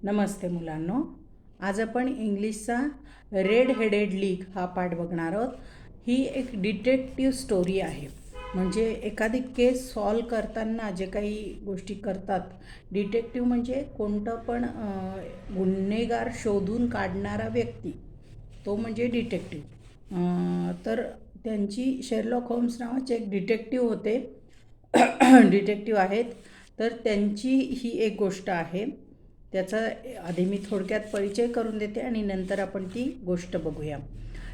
नमस्ते मुलांनो, आज आपण इंग्लिशचा रेड हेडेड लीग हा पाठ बघणार आहोत. ही एक डिटेक्टिव्ह स्टोरी आहे. म्हणजे एखादी केस सॉल्व करताना जे काही गोष्टी करतात, डिटेक्टिव्ह म्हणजे कोणतं पण गुन्हेगार शोधून काढणारा व्यक्ती, तो म्हणजे डिटेक्टिव्ह. तर त्यांची शेरलॉक होम्स नावाचे एक डिटेक्टिव्ह होते. डिटेक्टिव्ह आहेत. तर त्यांची ही एक गोष्ट आहे. त्याचा आधी मी थोडक्यात परिचय करून देते आणि नंतर आपण ती गोष्ट बघूया.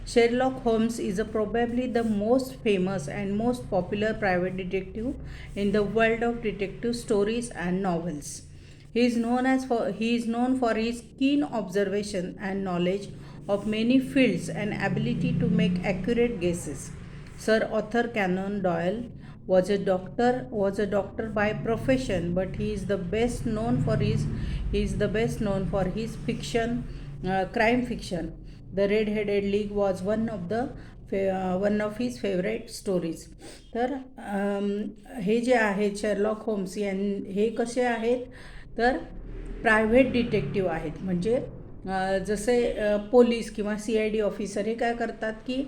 Sherlock Holmes is probably the most famous and most popular private detective in the world of detective stories and novels. He is known for his keen observation and knowledge of many fields and ability to make accurate guesses. Sir Arthur Conan Doyle was a doctor by profession, but he is the best known for his fiction, crime fiction. The Red-Headed League was one of his favorite stories. तर हे जे आहेत Sherlock homes हे कसे आहेत तर private detective आहेत. म्हणजे जसे पोलीस किंवा CID ऑफिसर हे काय करतात की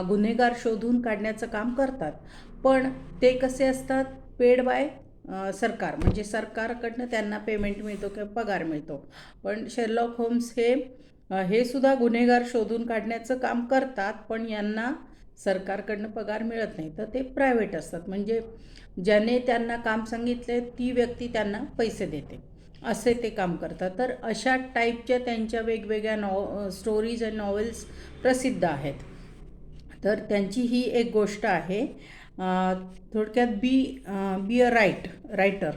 गुन्हेगार शोधून काढण्याचं काम करतात, पण ते कसे असतात, पेड बाय सरकार, म्हणजे सरकारकडनं त्यांना पेमेंट मिळतो किंवा पगार मिळतो. पण शेरलॉक होम्स हे सुद्धा गुन्हेगार शोधून काढण्याचं काम करतात, पण यांना सरकारकडनं पगार मिळत नाही. तर ते प्रायव्हेट असतात. म्हणजे ज्याने त्यांना काम सांगितले ती व्यक्ती त्यांना पैसे देते, असे ते काम करतात. तर अशा टाईपच्या त्यांच्या वेगवेगळ्या स्टोरीज अँड नॉवेल्स प्रसिद्ध आहेत. तर त्यांची ही एक गोष्ट आहे. थोडक्यात be a writer.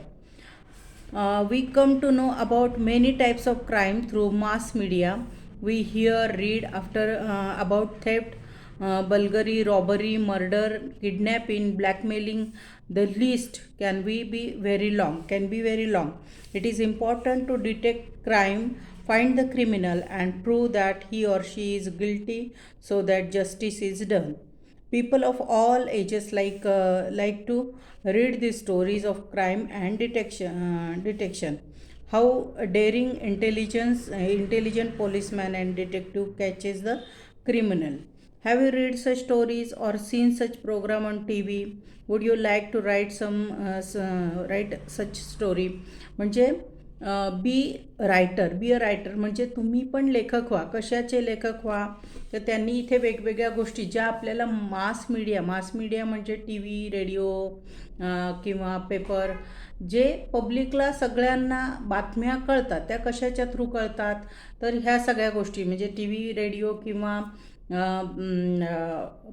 We come to know about many types of crime through mass media. We hear, read about theft, burglary, robbery, murder, kidnapping, blackmailing. The list can be very long. It is important to detect crime, find the criminal, and prove that he or she is guilty so that justice is done. People of all ages like to read the stories of crime and detection. How a daring intelligent policeman and detective catches the criminal. Have you read such stories or seen such program on TV? Would you like to write such story? म्हणजे be a writer म्हणजे तुम्ही पण लेखक व्हा. कशाचे लेखक व्हा तर त्यांनी इथे वेगवेगळ्या गोष्टी ज्या आपल्याला मास मीडिया म्हणजे TV, रेडिओ किंवा पेपर, जे पब्लिकला सगळ्यांना बातम्या कळतात त्या कशाच्या थ्रू कळतात तर ह्या सगळ्या गोष्टी म्हणजे TV, रेडिओ किंवा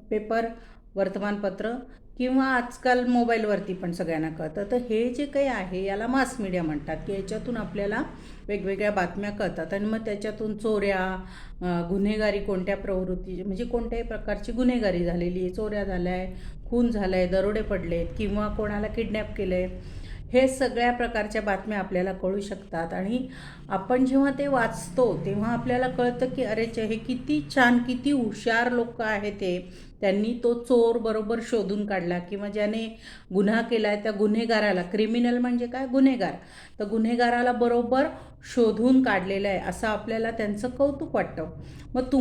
पेपर, वर्तमानपत्र किंवा आजकाल मोबाईलवरती पण सगळ्यांना कळतं. तर हे जे काही आहे याला मास मीडिया म्हणतात, की याच्यातून आपल्याला वेगवेगळ्या बातम्या कळतात आणि मग त्याच्यातून चोऱ्या, गुन्हेगारी कोणत्या प्रवृत्ती म्हणजे कोणत्याही प्रकारची गुन्हेगारी झालेली आहे, चोऱ्या झाल्या आहे, खून झाला आहे, दरोडे पडलेत किंवा कोणाला किडनॅप केलं आहे, हे सगळ्या प्रकारच्या बातम्या आपल्याला कळू शकतात. आणि आपण जेव्हा ते वाचतो तेव्हा आपल्याला कळतं की अरे हे किती छान, किती हुशार लोक आहेत ते, त्यांनी तो चोर बरोबर शोधून काढला किंवा ज्याने गुन्हा केला आहे त्या गुन्हेगाराला, क्रिमिनल म्हणजे काय, गुन्हेगार, तर गुन्हेगाराला बरोबर शोधून काढलेलं आहे असं आपल्याला त्यांचं कौतुक वाटतं. मग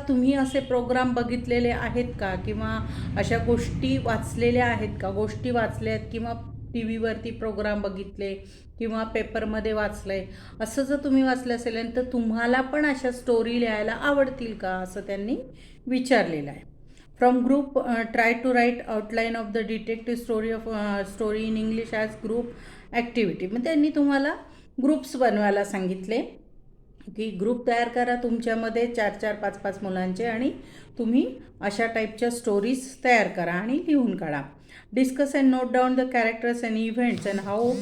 तुम्ही असे प्रोग्राम बघितलेले आहेत का किंवा अशा गोष्टी वाचलेल्या आहेत का, गोष्टी वाचल्या आहेत किंवा TV वरती प्रोग्राम बघितले किंवा पेपरमध्ये वाचलं आहे, असं जर तुम्ही वाचलं असेल तर तुम्हाला पण अशा स्टोरी लिहायला आवडतील का असं त्यांनी विचारलेलं आहे. From group try to write outline of the detective story in English as group activity. मग त्यांनी तुम्हाला ग्रुप्स बनवायला सांगितले की ग्रुप तयार करा तुमच्यामध्ये 4-4, 5-5 मुलांचे आणि तुम्ही अशा टाईपच्या स्टोरीज तयार करा आणि लिहून काढा. Discuss and note down the characters and events and how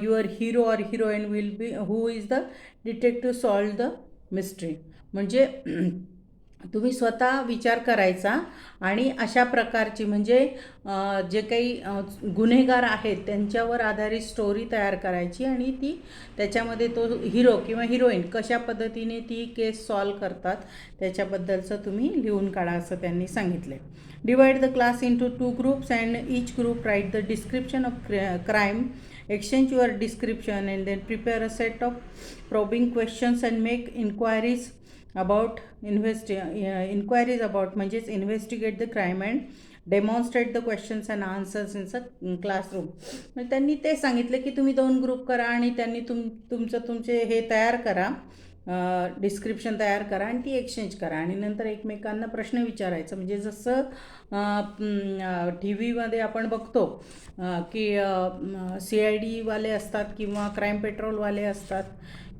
your hero or heroine will be, who is the detective solve the mystery. म्हणजे तुम्ही स्वतः विचार करायचा आणि अशा प्रकारची म्हणजे जे काही गुन्हेगार आहेत त्यांच्यावर आधारित स्टोरी तयार करायची आणि ती त्याच्यामध्ये तो हिरो किंवा हिरोईन कशा पद्धतीने ती केस सॉल्व करतात त्याच्याबद्दलचं तुम्ही लिहून काढा असं त्यांनी सांगितले. Divide the class into 2 groups and each group write the description of crime Exchange your description and then prepare a set of probing questions and make inquiries about inquiries about म्हणजेच investigate the crime and demonstrate the questions and answers in classroom. म्हणजे त्यांनी ते सांगितलं की तुम्ही 2 group करा आणि त्यांनी तुमचे हे तयार करा, डिस्क्रिप्शन तयार करा आणि ती एक्सचेंज करा आणि नंतर एकमेकांना प्रश्न विचारायचं. म्हणजे जसं टी व्हीमध्ये आपण बघतो की CID वाले असतात किंवा क्राईम पेट्रोलवाले असतात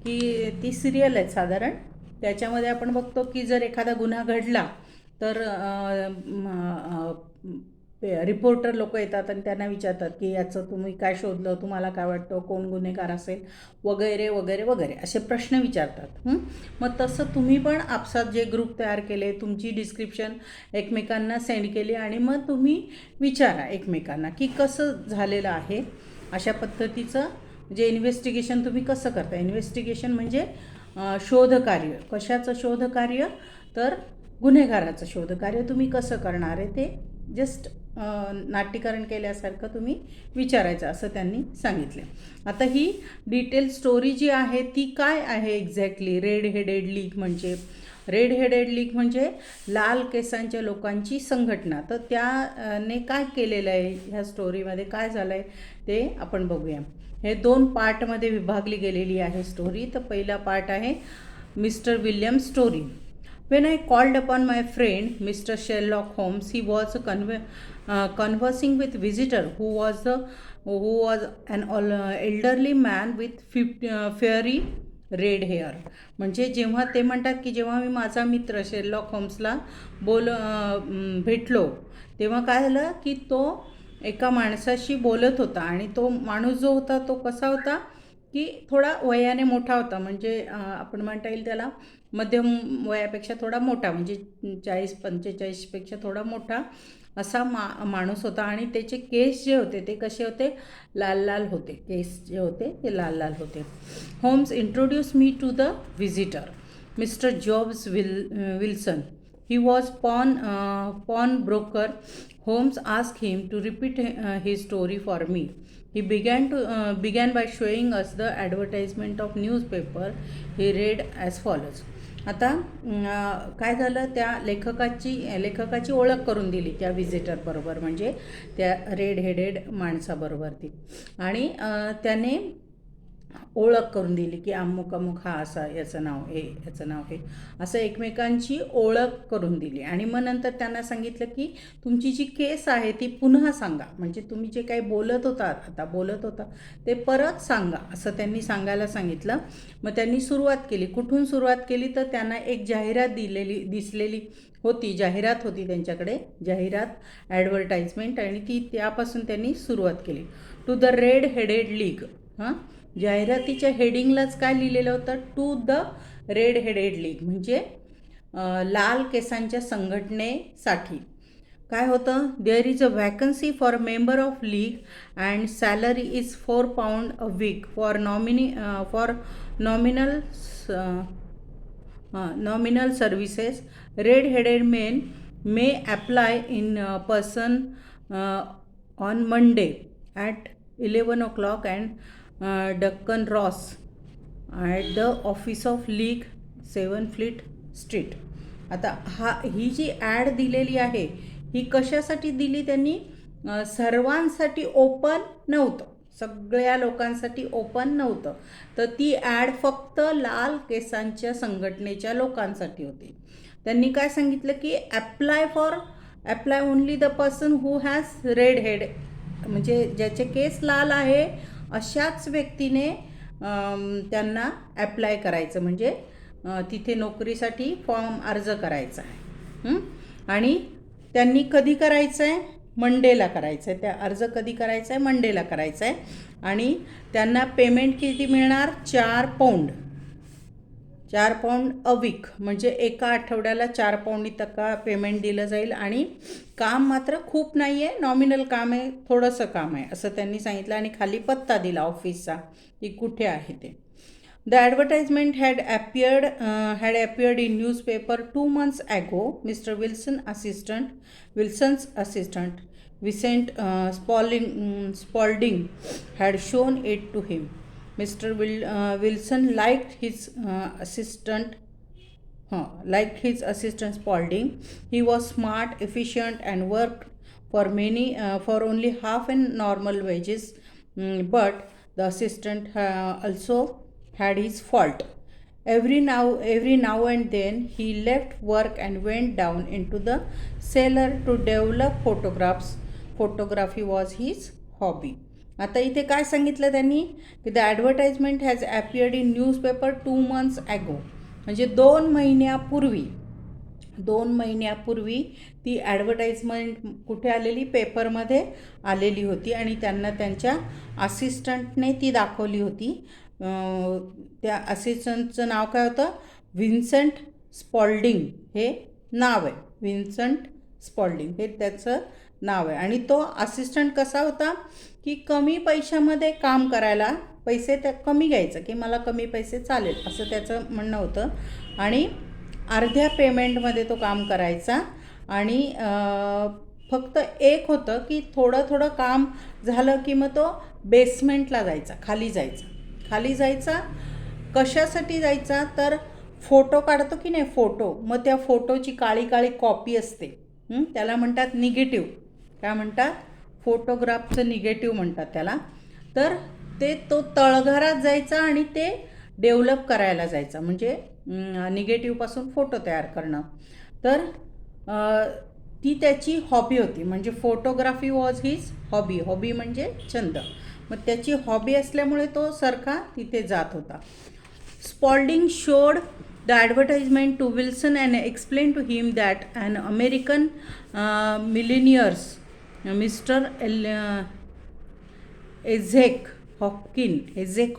की ती सिरियल आहेत साधारण. त्याच्यामध्ये आपण बघतो की जर एखादा गुन्हा घडला तर रिपोर्टर लोक येतात आणि त्यांना विचारतात की याचं तुम्ही काय शोधलं, तुम्हाला काय वाटतं, कोण गुन्हेगार असेल वगैरे वगैरे वगैरे असे प्रश्न विचारतात. मग तसं तुम्ही पण आपसात जे ग्रुप तयार केले, तुमची डिस्क्रिप्शन एकमेकांना सेंड केली आणि मग तुम्ही विचारा एकमेकांना की कसं झालेलं आहे. अशा पद्धतीचं जे इन्व्हेस्टिगेशन तुम्ही कसं करता. इन्व्हेस्टिगेशन म्हणजे शोधकार्य. कशाचं शोधकार्य तर गुन्हेगाराचं शोधकार्य तुम्ही कसं करणार आहे ते जस्ट नाट्यकरण केल्यासारखं तुम्ही विचारायचं असं त्यांनी सांगितलं. आता ही डिटेल स्टोरी जी आहे ती काय आहे एक्झॅक्टली. रेड हेडेड लीग म्हणजे लाल केसांच्या लोकांची संघटना. तर त्याने काय केलेलं आहे, ह्या स्टोरीमध्ये काय झालं आहे ते आपण बघूया. हे 2 पार्टमध्ये विभागली गेलेली आहे स्टोरी. तर पहिला पार्ट आहे mister William story. When I called upon my friend Mr. Sherlock Holmes, he was conversing with visitor who was an elderly man with fiery red hair. म्हणजे जेव्हा ते म्हणतात की जेव्हा मी माझा मित्र शेरलॉक होम्सला भेटलो तेव्हा काय झालं की तो एका माणसाशी बोलत होता आणि तो माणूस जो होता तो कसा होता की थोडा वयाने मोठा होता. म्हणजे आपण म्हणता येईल त्याला मध्यम वयापेक्षा थोडा मोठा, म्हणजे 40-45पेक्षा थोडा मोठा असा माणूस होता आणि त्याचे केस जे होते ते कसे होते, लाल लाल होते. केस जे होते ते लाल लाल होते. Holmes introduce me to the visitor Mr Jobs Wilson. He was pawnbroker. Holmes asked him to repeat his story for me. He began by showing us the advertisement of newspaper. He read as follows. आता काय झालं, त्या लेखकाची ओळख करून दिली त्या व्हिजिटरबरोबर, म्हणजे त्या रेड हेडेड माणसाबरोबर ती. आणि त्याने ओळख करून दिली की अमुक अमुक हा असा, याचं नाव हे, याचं नाव हे, असं एकमेकांची ओळख करून दिली. आणि मग नंतर त्यांना सांगितलं की तुमची जी केस आहे ती पुन्हा सांगा, म्हणजे तुम्ही जे काही बोलत होता ते परत सांगा असं त्यांनी सांगायला सांगितलं. मग त्यांनी सुरुवात केली. कुठून सुरुवात केली तर त्यांना एक जाहिरात दिसलेली होती, जाहिरात होती त्यांच्याकडे, जाहिरात ॲडव्हर्टाइजमेंट, आणि त्यापासून त्यांनी सुरुवात केली. To the red headed league. जाहिरातीच्या हेडिंगलाच काय लिहिलेलं होतं, to the red headed league, म्हणजे लाल केसांच्या संघटनेसाठी. काय होतं, there is a vacancy for member of league and salary is £4 a week for nominal services. Red headed men may apply in person on Monday at 11 o'clock and Duncan Ross at the office of league 7 Fleet Street. आता ही जी add दिलेली आहे ही कशासाठी दिली त्यांनी, सर्वांसाठी open नव्हतं, सगळ्या लोकांसाठी ओपन नव्हतं, तर ती ॲड फक्त लाल केसांच्या संघटनेच्या लोकांसाठी होती. त्यांनी काय सांगितलं की apply only the person who has red head, म्हणजे ज्याचे केस लाल आहे अशाच व्यक्तीने त्यांना ॲप्लाय करायचं, म्हणजे तिथे नोकरीसाठी फॉर्म अर्ज करायचा आहे. आणि त्यांनी कधी करायचं आहे, मंडेला करायचं आहे. त्या अर्ज कधी करायचा आहे, मंडेला करायचा आहे. आणि त्यांना पेमेंट किती मिळणार, £4 अ वीक, म्हणजे एका आठवड्याला £4 इतका पेमेंट दिलं जाईल. आणि काम मात्र खूप नाही आहे, नॉमिनल काम आहे, थोडंसं काम आहे असं त्यांनी सांगितलं. आणि खाली पत्ता दिला ऑफिसचा की कुठे आहे ते. The advertisement had appeared in newspaper 2 months ago. Mr. Wilson's assistant Vincent Spaulding had shown it to him. Mr. Wilson liked his assistant Spaulding. He was smart, efficient, and worked for only half an normal wages. But the assistant also had his fault. Every now and then he left work and went down into the cellar to develop photographs. Photography was his hobby. आता इथे काय सांगितलं त्यांनी की the advertisement has appeared in newspaper 2 months ago, म्हणजे 2 महिन्यापूर्वी ती advertisement कुठे आलेली, पेपरमध्ये आलेली होती आणि त्यांना त्यांच्या असिस्टंटने ती दाखवली होती. त्या असिस्टंटचं नाव काय होतं? व्हिन्संट स्पॉल्डिंग हे नाव आहे. व्हिन्संट स्पॉल्डिंग हे त्याचं नाव आहे. आणि तो असिस्टंट कसा होता की कमी पैशामध्ये काम करायला, पैसे त्या कमी घ्यायचं की मला कमी पैसे चालेल असं त्याचं म्हणणं होतं. आणि अर्ध्या पेमेंटमध्ये तो काम करायचा. आणि फक्त एक होतं की थोडं काम झालं की मग तो बेसमेंटला जायचा, खाली जायचा. कशासाठी जायचा? तर फोटो काढतो की नाही, फोटो, मग त्या फोटोची काळी कॉपी असते, त्याला म्हणतात निगेटिव्ह. काय म्हणतात? फोटोग्राफचं निगेटिव्ह म्हणतात त्याला. तर तो तळघरात जायचा आणि ते डेव्हलप करायला जायचा, म्हणजे निगेटिव्हपासून फोटो तयार करणं. तर ती त्याची हॉबी होती, म्हणजे फोटोग्राफी वॉज हिज हॉबी म्हणजे छंद. मग त्याची हॉबी असल्यामुळे तो सारखा तिथे जात होता. Spalding showed the advertisement to Wilson and explained to him that an American millionaire, Mr. Isaac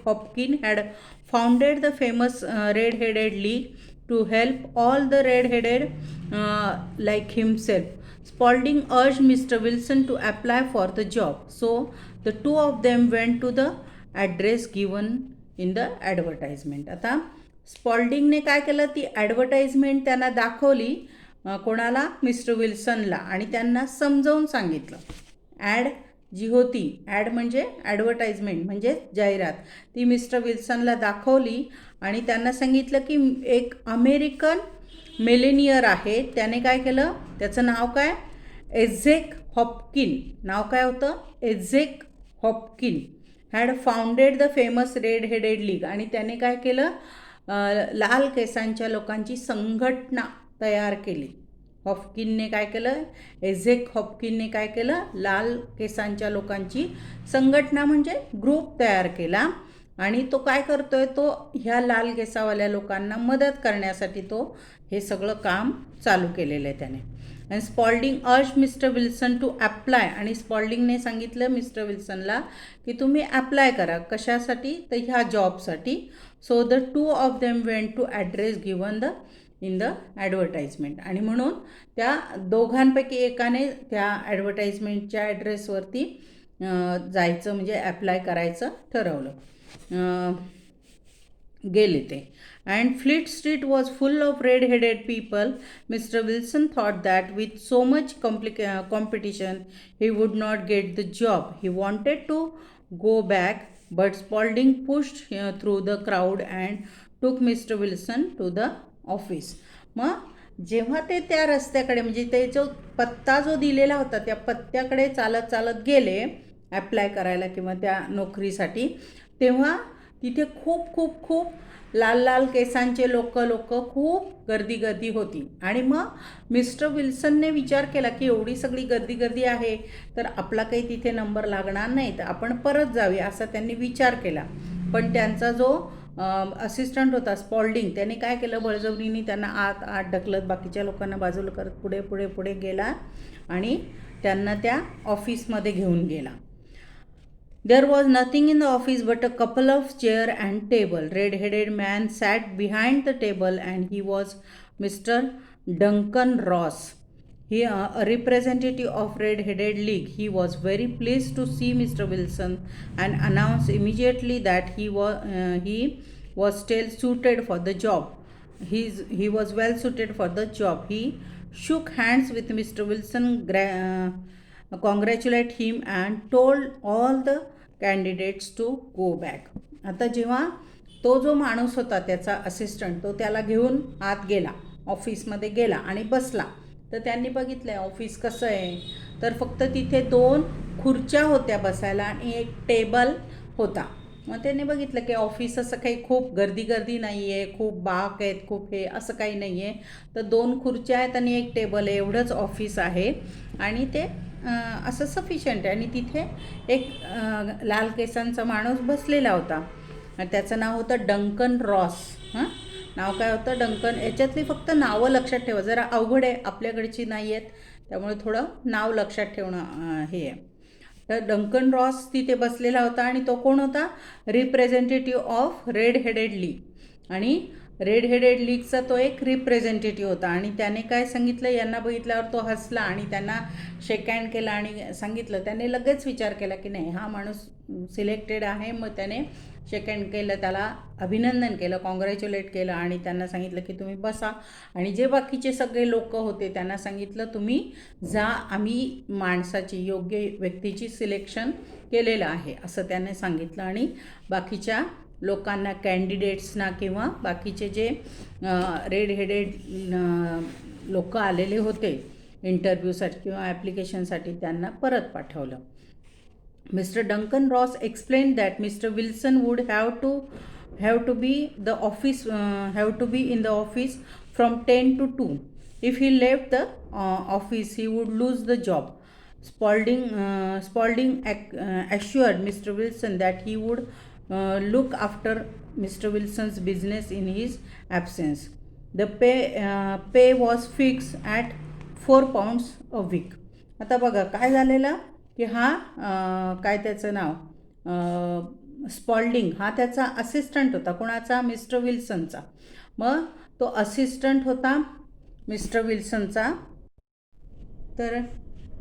Hopkins had founded the famous Red-Headed League to help all the red-headed like himself. Spaulding urged Mr. Wilson to apply for the job, so the two of them went to the address given in the advertisement. आता स्पॉल्डिंगने काय केलं, ती advertisement त्यांना दाखवली. कोणाला? Mister विल्सनला. आणि त्यांना समजावून सांगितलं. ॲड जी होती, ॲड म्हणजे ॲडव्हर्टाइजमेंट म्हणजे जाहिरात, ती मिस्टर विल्सनला दाखवली आणि त्यांना सांगितलं की एक अमेरिकन मिलेनियर आहे, त्याने काय केलं, त्याचं नाव काय? एझेक हॉपकिन. नाव काय होतं? Ezekiah Hopkin had founded the famous red headed league. आणि त्याने काय केलं? लाल केसांच्या लोकांची संघटना तयार केली. हॉपकिनने काय केलं? एझेक हॉपकिनने काय केलं? लाल केसांच्या लोकांची संघटना म्हणजे ग्रुप तयार केला. आणि तो काय करतोय? तो ह्या लाल केसावाल्या लोकांना मदत करण्यासाठी तो हे सगळं काम चालू केलेलं आहे त्याने. आणि स्पॉल्डिंग अर्ज मिस्टर विल्सन टू अप्लाय. आणि स्पॉल्डिंगने सांगितलं मिस्टर विल्सनला की तुम्ही अप्लाय करा. कशासाठी? तर ह्या जॉबसाठी. So the two of them went to address given in the advertisement. आणि म्हणून त्या दोघांपैकी एकाने त्या ॲडव्हर्टाइजमेंटच्या ॲड्रेसवरती जायचं, म्हणजे ॲप्लाय करायचं ठरवलं. गेले ते. And Fleet Street was full of red-headed people. Mr. Wilson thought that with so much competition, he would not get the job. He wanted to go back, but Spaulding pushed through the crowd and took Mr. Wilson to the office. मग जेव्हा ते त्या रस्त्याकडे, म्हणजे ते जो पत्ता जो दिलेला होता त्या पत्त्याकडे चालत गेले ॲप्लाय करायला किंवा त्या नोकरीसाठी, तेव्हा तिथे खूप लाल केसांचे लोक खूप गर्दी होती. आणि मग मिस्टर विल्सनने विचार केला की एवढी सगळी गर्दी आहे तर आपला काही तिथे नंबर लागणार नाही, तर आपण परत जाऊया असा त्यांनी विचार केला. पण त्यांचा जो असिस्टंट होता स्पॉल्डिंग, त्याने काय केलं? बळजबरीने त्यांना आत ढकलत बाकीच्या लोकांना बाजूला करत पुढे गेला आणि त्यांना त्या ऑफिसमध्ये घेऊन गेला. There was nothing in the office but a couple of chairs and table. Red-headed man sat behind the table and he was Mr. Duncan Ross. He a representative of Red-headed League. He was very pleased to see Mr. Wilson and announced immediately that he was still suited for the job. He was well suited for the job. He shook hands with Mr. Wilson congratulate him and told all the candidates to go back. आता जेव्हा तो जो माणूस होता त्याचा assistant, तो त्याला घेऊन आत गेला, ऑफिसमध्ये गेला आणि बसला. तर त्यांनी बघितलं ऑफिस कसं आहे, तर फक्त तिथे 2 खुर्च्या होत्या बसायला आणि एक टेबल होता. मग त्यांनी बघितलं की ऑफिस असं काही खूप गर्दी नाही आहे, खूप बाक आहेत, खूप हे असं काही नाही आहे. तर 2 खुर्च्या आहेत आणि एक टेबल आहे, एवढंच ऑफिस आहे आणि ते असं सफिशियंट आहे. आणि तिथे एक लाल केसांचा माणूस बसलेला होता आणि त्याचं नाव होतं डंकन रॉस. नाव काय होतं? डंकन. याच्यातली फक्त नावं लक्षात ठेवा, जरा अवघड आहे, आपल्याकडची नाही आहेत, त्यामुळे थोडं नाव लक्षात ठेवणं हे आहे. तर डंकन रॉस तिथे बसलेला होता आणि तो कोण होता? Representative of red headed league. आणि रेड हेडेड लीगचा तो एक रिप्रेझेंटेटिव्ह होता आणि त्याने काय सांगितलं, यांना बघितल्यावर तो हसला आणि त्यांना शेक हँड केला आणि सांगितलं, त्याने लगेच विचार केला की नाही, हा माणूस सिलेक्टेड आहे. मग त्याने शेक हँड केलं, त्याला अभिनंदन केलं, कॉंग्रॅच्युलेट केलं आणि त्यांना सांगितलं की तुम्ही बसा. आणि जे बाकीचे सगळे लोक होते त्यांना सांगितलं, तुम्ही जा, आम्ही माणसाची, योग्य व्यक्तीची सिलेक्शन केलेलं आहे असं त्याने सांगितलं. आणि बाकीच्या लोकांना, कॅन्डिडेट्सना किंवा बाकीचे जे रेड हेडेड लोक आलेले होते इंटरव्ह्यूसाठी किंवा ॲप्लिकेशनसाठी, त्यांना परत पाठवलं. Mr. Duncan Ross explained that Mr. Wilson would have to be in the office from 10 to 2. If he left the office, he would lose the job. Spalding assured Mr. Wilson that he would look after Mr. Wilson's business in his absence. The pay was fixed at £4 a week. आता बघा काय झालेलं की हा काय त्याचं नाव Spalding, हा त्याचा असिस्टंट होता. कोणाचा? मिस्टर विल्सनचा. मग तो असिस्टंट होता मिस्टर विल्सनचा. तर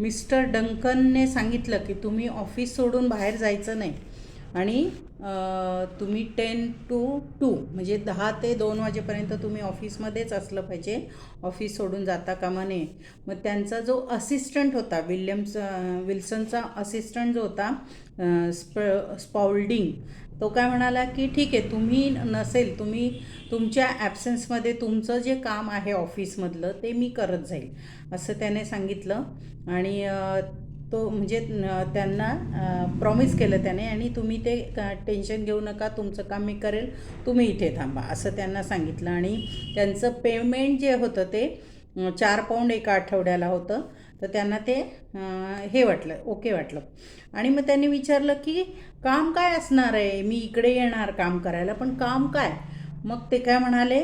मिस्टर डंकनने सांगितलं की तुम्ही ऑफिस सोडून बाहेर जायचं नाही आणि तुम्ही 10 to 2 म्हणजे 10 ते 2 वाजेपर्यंत तुम्ही ऑफिसमध्येच असलं पाहिजे, ऑफिस सोडून जाता कामा नये. मग त्यांचा जो असिस्टंट होता, विल्सनचा असिस्टंट जो होता स्पॉल्डिंग, तो काय म्हणाला की ठीक आहे, तुम्ही नसेल, तुम्ही तुमच्या ॲब्सेन्समध्ये तुमचं जे काम आहे ऑफिसमधलं ते मी करत जाईल असं त्याने सांगितलं. आणि तो म्हणजे त्यांना प्रॉमिस केलं त्याने, आणि तुम्ही ते टेन्शन घेऊ नका, तुमचं काम मी करेल, तुम्ही इथे थांबा असं त्यांना सांगितलं. आणि त्यांचं पेमेंट जे होतं ते £4 एका आठवड्याला होतं. तर त्यांना ते हे वाटलं, ओके वाटलं. आणि मग त्यांनी विचारलं की काम काय असणार आहे, मी इकडे येणार काम करायला, पण काम काय? मग ते काय म्हणाले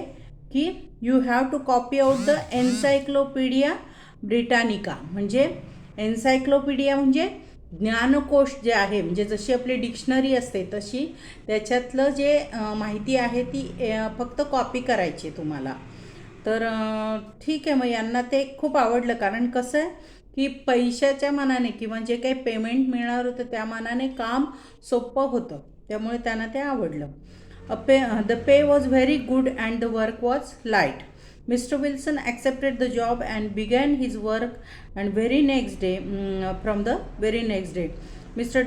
की you have to copy out the encyclopaedia Britannica. म्हणजे एन्सायक्लोपीडिया म्हणजे ज्ञानकोश जे आहे, म्हणजे जशी आपली डिक्शनरी असते तशी त्याच्यातलं जे माहिती आहे ती फक्त कॉपी करायची तुम्हाला. तर ठीक आहे. मग यांना ते खूप आवडलं, कारण कसं आहे की पैशाच्या मानाने किंवा जे काही पेमेंट मिळणार होतं त्या मानाने काम सोपं होतं, त्यामुळे त्यांना ते आवडलं. The pay was very good and the work was light. Mr. Wilson accepted the job and began his work, and from the very next day, Mr.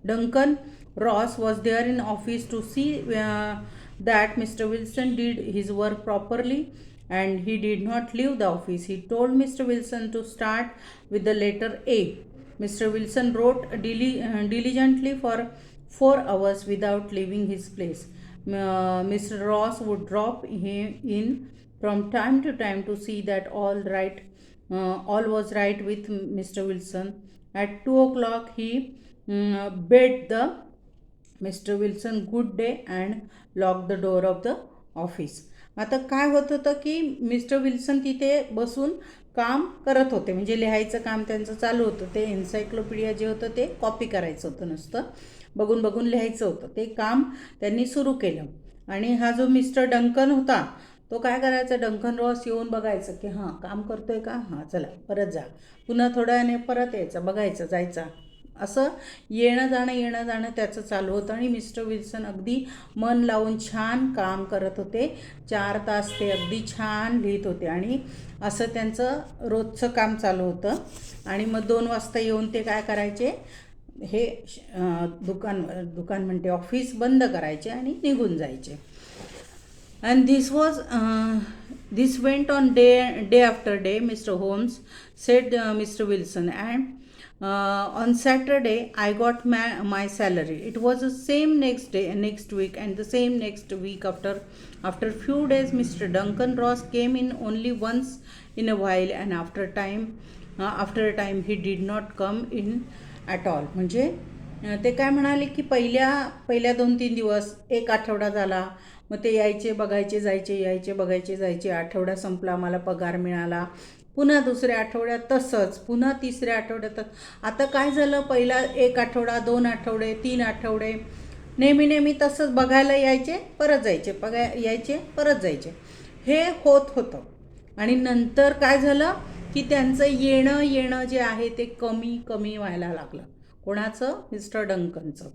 Duncan Ross was there in office to see that Mr. Wilson did his work properly, and he did not leave the office. He told Mr. Wilson to start with the letter A. Mr. Wilson wrote diligently for 4 hours without leaving his place. Mr. Ross would drop in from time to time to see that all was right with Mr. Wilson. At 2 o'clock he bade the Mr. Wilson good day and locked the door of the office. आता काय होत होतं की mister Wilson तिथे बसून काम करत होते, म्हणजे लिहायचं काम त्यांचं चालू होतं. ते एन्सायक्लोपीडिया जे होतं ते कॉपी करायचं होतं, नुसतं बघून बघून लिहायचं होतं, ते काम त्यांनी सुरू केलं. आणि हा जो मिस्टर डंकन होता तो काय करायचा, डंकन रॉस येऊन बघायचं की हां काम करतोय का, हां चला परत जा, पुन्हा थोड्या वेळाने परत यायचं, बघायचं, जायचा, असं येणं जाणं त्याचं चालू होतं आणि मिस्टर विल्सन अगदी मन लावून छान काम करत होते. 4 तास ते अगदी छान लिहित होते आणि असं त्यांचं रोजचं काम चालू होतं. आणि मग 2 वाजता येऊन ते काय करायचे, हे दुकान म्हणते ऑफिस बंद करायचे आणि निघून जायचे. And this went on day after day, Mr. Holmes said, Mr. Wilson, and on Saturday I got my salary. It was the same next week, and the same next week. After few days, Mr. Duncan Ross came in only once in a while, and after a time he did not come in at all. म्हणजे ते काय म्हणाले की पहिल्या 2-3 दिवस, एक आठवडा झाला, मग ते यायचे, बघायचे, जायचे, यायचे, बघायचे, जायचे. आठवडा संपला, मला पगार मिळाला. पुन्हा दुसऱ्या आठवड्यात तसंच, पुन्हा तिसऱ्या आठवड्यात. आता काय झालं, पहिला 1 आठवडा, 2 आठवडे, 3 आठवडे नेहमी तसंच बघायला यायचे, परत जायचे, यायचे, परत जायचे, हे होतं. आणि नंतर काय झालं की त्यांचं येणं जे आहे ते कमी व्हायला लागलं. कोणाचं? मिस्टर डंकनचं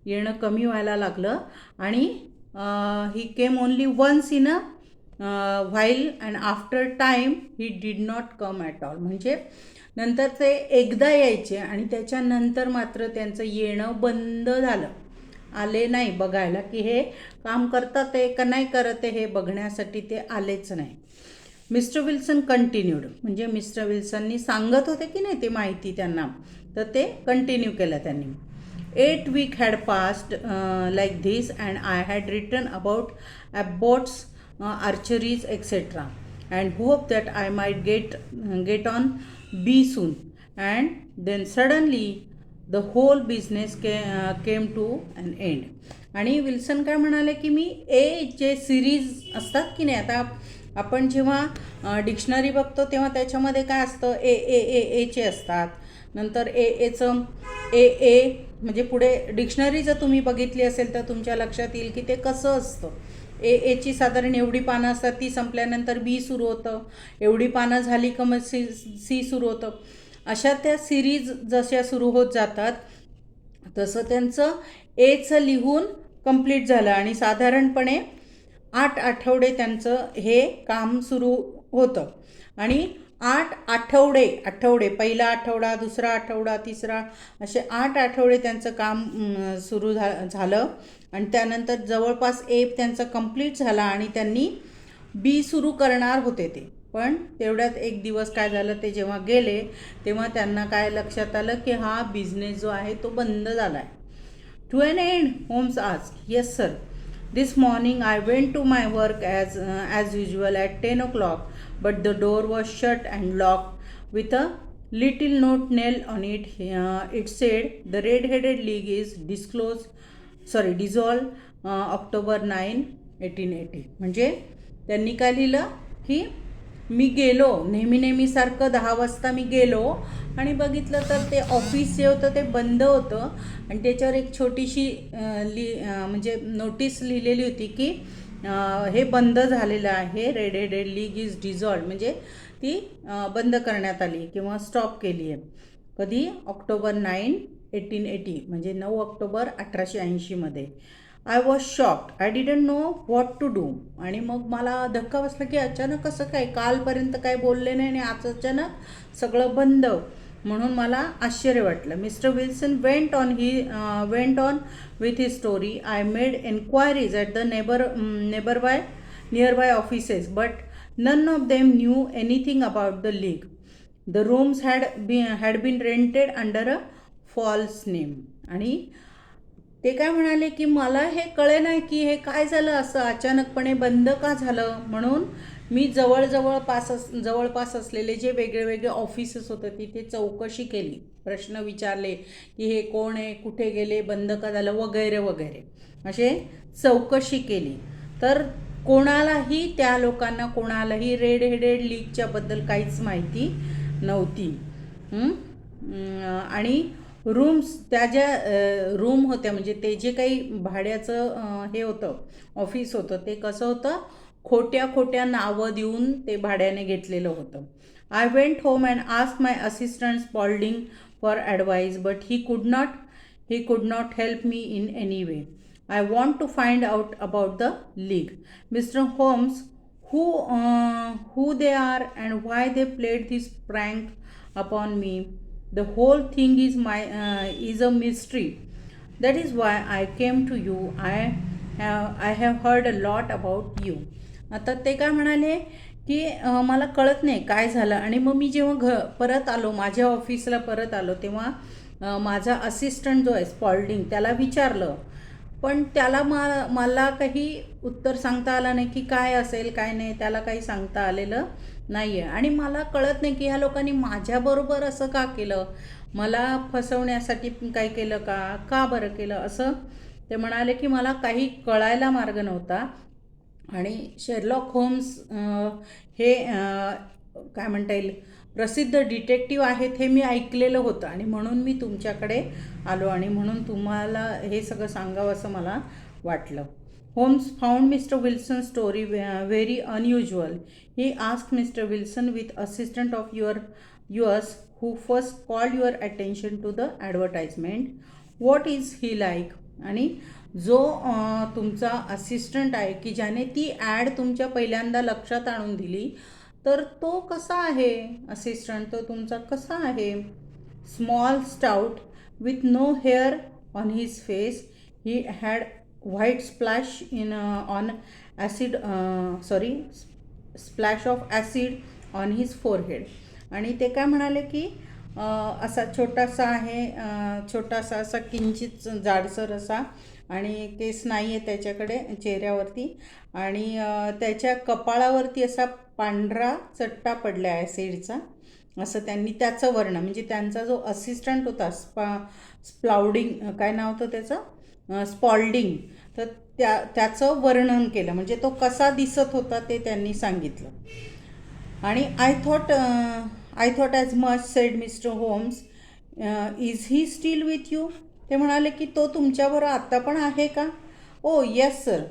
येणं कमी व्हायला लागलं. आणि he came only once in a while, and after time he did not come at all. म्हणजे नंतर ते एकदा यायचे आणि त्याच्यानंतर मात्र त्यांचं येणं बंद झालं. आले नाही बघायला की हे काम करतात ते का नाही करत आहे, हे बघण्यासाठी ते आलेच नाही. मिस्टर विल्सन कंटिन्यूड, म्हणजे मिस्टर विल्सननी सांगत होते की नाही ते माहिती त्यांना, तर ते कंटिन्यू केलं त्यांनी. 8 weeks had passed like this, and I had written about abbots, archeries, etc., and hoped that I might get on B soon. And then suddenly the whole business came to an end. आणि Wilson काय म्हणाले की मी जे series असतात की नाही, आता आपण जेव्हा डिक्शनरी बघतो तेव्हा त्याच्यामध्ये काय असतं, एचे असतात, नंतर एचं ए म्हणजे पुढे डिक्शनरी जर तुम्ही बघितली असेल तर तुमच्या लक्षात येईल की ते कसं असतं. एची साधारण एवढी पानं असतात, ती संपल्यानंतर बी सुरू होतं, एवढी पानं झाली का मग सी सुरू होतं. अशा त्या सिरीज जशा सुरू होत जातात तसं त्यांचं एचं लिहून कंप्लीट झालं आणि साधारणपणे 8 आठवडे त्यांचं हे काम सुरू होतं. आणि 8 आठवडे, पहिला आठवडा, दुसरा आठवडा, तिसरा, असे 8 आठवडे त्यांचं काम सुरू झालं. आणि त्यानंतर जवळपास त्यांचं कंप्लीट झाला आणि त्यांनी बी सुरू करणार होते ते. पण तेवढ्यात एक दिवस काय झालं, ते जेव्हा गेले तेव्हा त्यांना काय लक्षात आलं की हा बिझनेस जो आहे तो बंद झाला आहे. To an end, Holmes asked. Yes sir. This morning I went to my work as usual at 10 o'clock, but the door was shut and locked with a little note nailed on it. It said, "The Red-Headed League is dissolved October 9, 1880." म्हणजे त्यांनी काय लिहिलं की मी गेलो, नेहमीसारखं 10 वाजता मी गेलो आणि बघितलं तर ते ऑफिस जे होतं ते बंद होतं आणि त्याच्यावर एक छोटीशी म्हणजे नोटीस लिहिलेली होती की हे बंद झालेलं आहे, रेड हेडेड लीग इज डिझॉल्व्ड, म्हणजे ती बंद करण्यात आली किंवा स्टॉप केली आहे. कधी? ऑक्टोबर 9, 1880, म्हणजे 9 ऑक्टोबर 1880मध्ये. I was shocked. I didn't know what to do. आणि मग मला धक्का बसला की अचानक कसं काय, कालपर्यंत काय बोलले नाही आणि आज अचानक सगळं बंद, म्हणून मला आश्चर्य वाटलं. Mister Wilson went on with his story. I made enquiries at the nearby offices, but none of them knew anything about the league. The rooms had been rented under a false name. आणि ते काय म्हणाले की मला हे कळे नाही की हे काय झालं, असं अचानकपणे बंद का झालं. म्हणून मी जवळपास असलेले जे वेगळे ऑफिसेस होते तिथे चौकशी केली, प्रश्न विचारले की हे कोण आहे, कुठे गेले, बंद का झालं, वगैरे असे चौकशी केली. तर त्या लोकांना कोणालाही रेड हेडेड लीगच्याबद्दल काहीच माहिती नव्हती. आणि रूम्स, त्या ज्या रूम होत्या, म्हणजे ते जे काही भाड्याचं हे होतं, ऑफिस होतं, ते कसं होतं, खोट्या नावं देऊन ते भाड्याने घेतलेलं होतं. I went home and asked my assistant for advice, but he could not help me in any way. I want to find out about the league. Mr. Holmes, who they are and why they played this prank upon me. The whole thing is a mystery. That is why I came to you. I have heard a lot about you. आता ते काय म्हणाले की मला कळत नाही काय झालं. आणि मग मी जेव्हा परत आलो, माझ्या ऑफिसला परत आलो, तेव्हा माझा असिस्टंट जो आहे स्पॉल्डिंग, त्याला विचारलं, पण त्याला मला काही उत्तर सांगता आलं नाही की काय असेल काय नाही. त्याला काही सांगता आलेलं नाही आहे. आणि मला कळत नाही की ह्या लोकांनी माझ्याबरोबर असं का केलं, मला फसवण्यासाठी काय केलं का बरं केलं असं. ते म्हणाले की मला काही कळायला मार्ग नव्हता. आणि शेरलॉक होम्स हे काय म्हणता येईल प्रसिद्ध डिटेक्टिव्ह आहेत हे मी ऐकलेलं होतं, आणि म्हणून मी तुमच्याकडे आलो, आणि म्हणून तुम्हाला हे सगळं सांगावं असं मला वाटलं. Holmes found Mr Wilson story very unusual. He ask Mr Wilson with assistant of yours who first called your attention to the advertisement. What is he like? आणि जो तुमचा असिस्टंट आहे की ज्याने ती ॲड तुमच्या पहिल्यांदा लक्षात आणून दिली, तर तो कसा आहे असिस्टंट, तो तुमचा कसा आहे. Small stout with no hair on his face. He had white splash on acid splash of acid on his forehead. आणि ते काय म्हणाले की असा छोटासा आहे, छोटासा असा किंचित जाडसर असा, आणि केस नाही आहे त्याच्याकडे चेहऱ्यावरती, आणि त्याच्या कपाळावरती असा पांढरा चट्टा पडला आहे ॲसिडचा, असं त्यांनी त्याचं वर्णन, म्हणजे त्यांचा जो असिस्टंट होता स्प्लाउडिंग, काय नाव होतं त्याचं, स्पॉल्डिंग, तर त्याचं वर्णन केलं, म्हणजे तो कसा दिसत होता ते त्यांनी सांगितलं. आणि I thought as much said Mister Holmes. Is he still with you? ते म्हणाले की तो तुमच्याबरोबर आत्ता पण आहे का? Oh yes sir,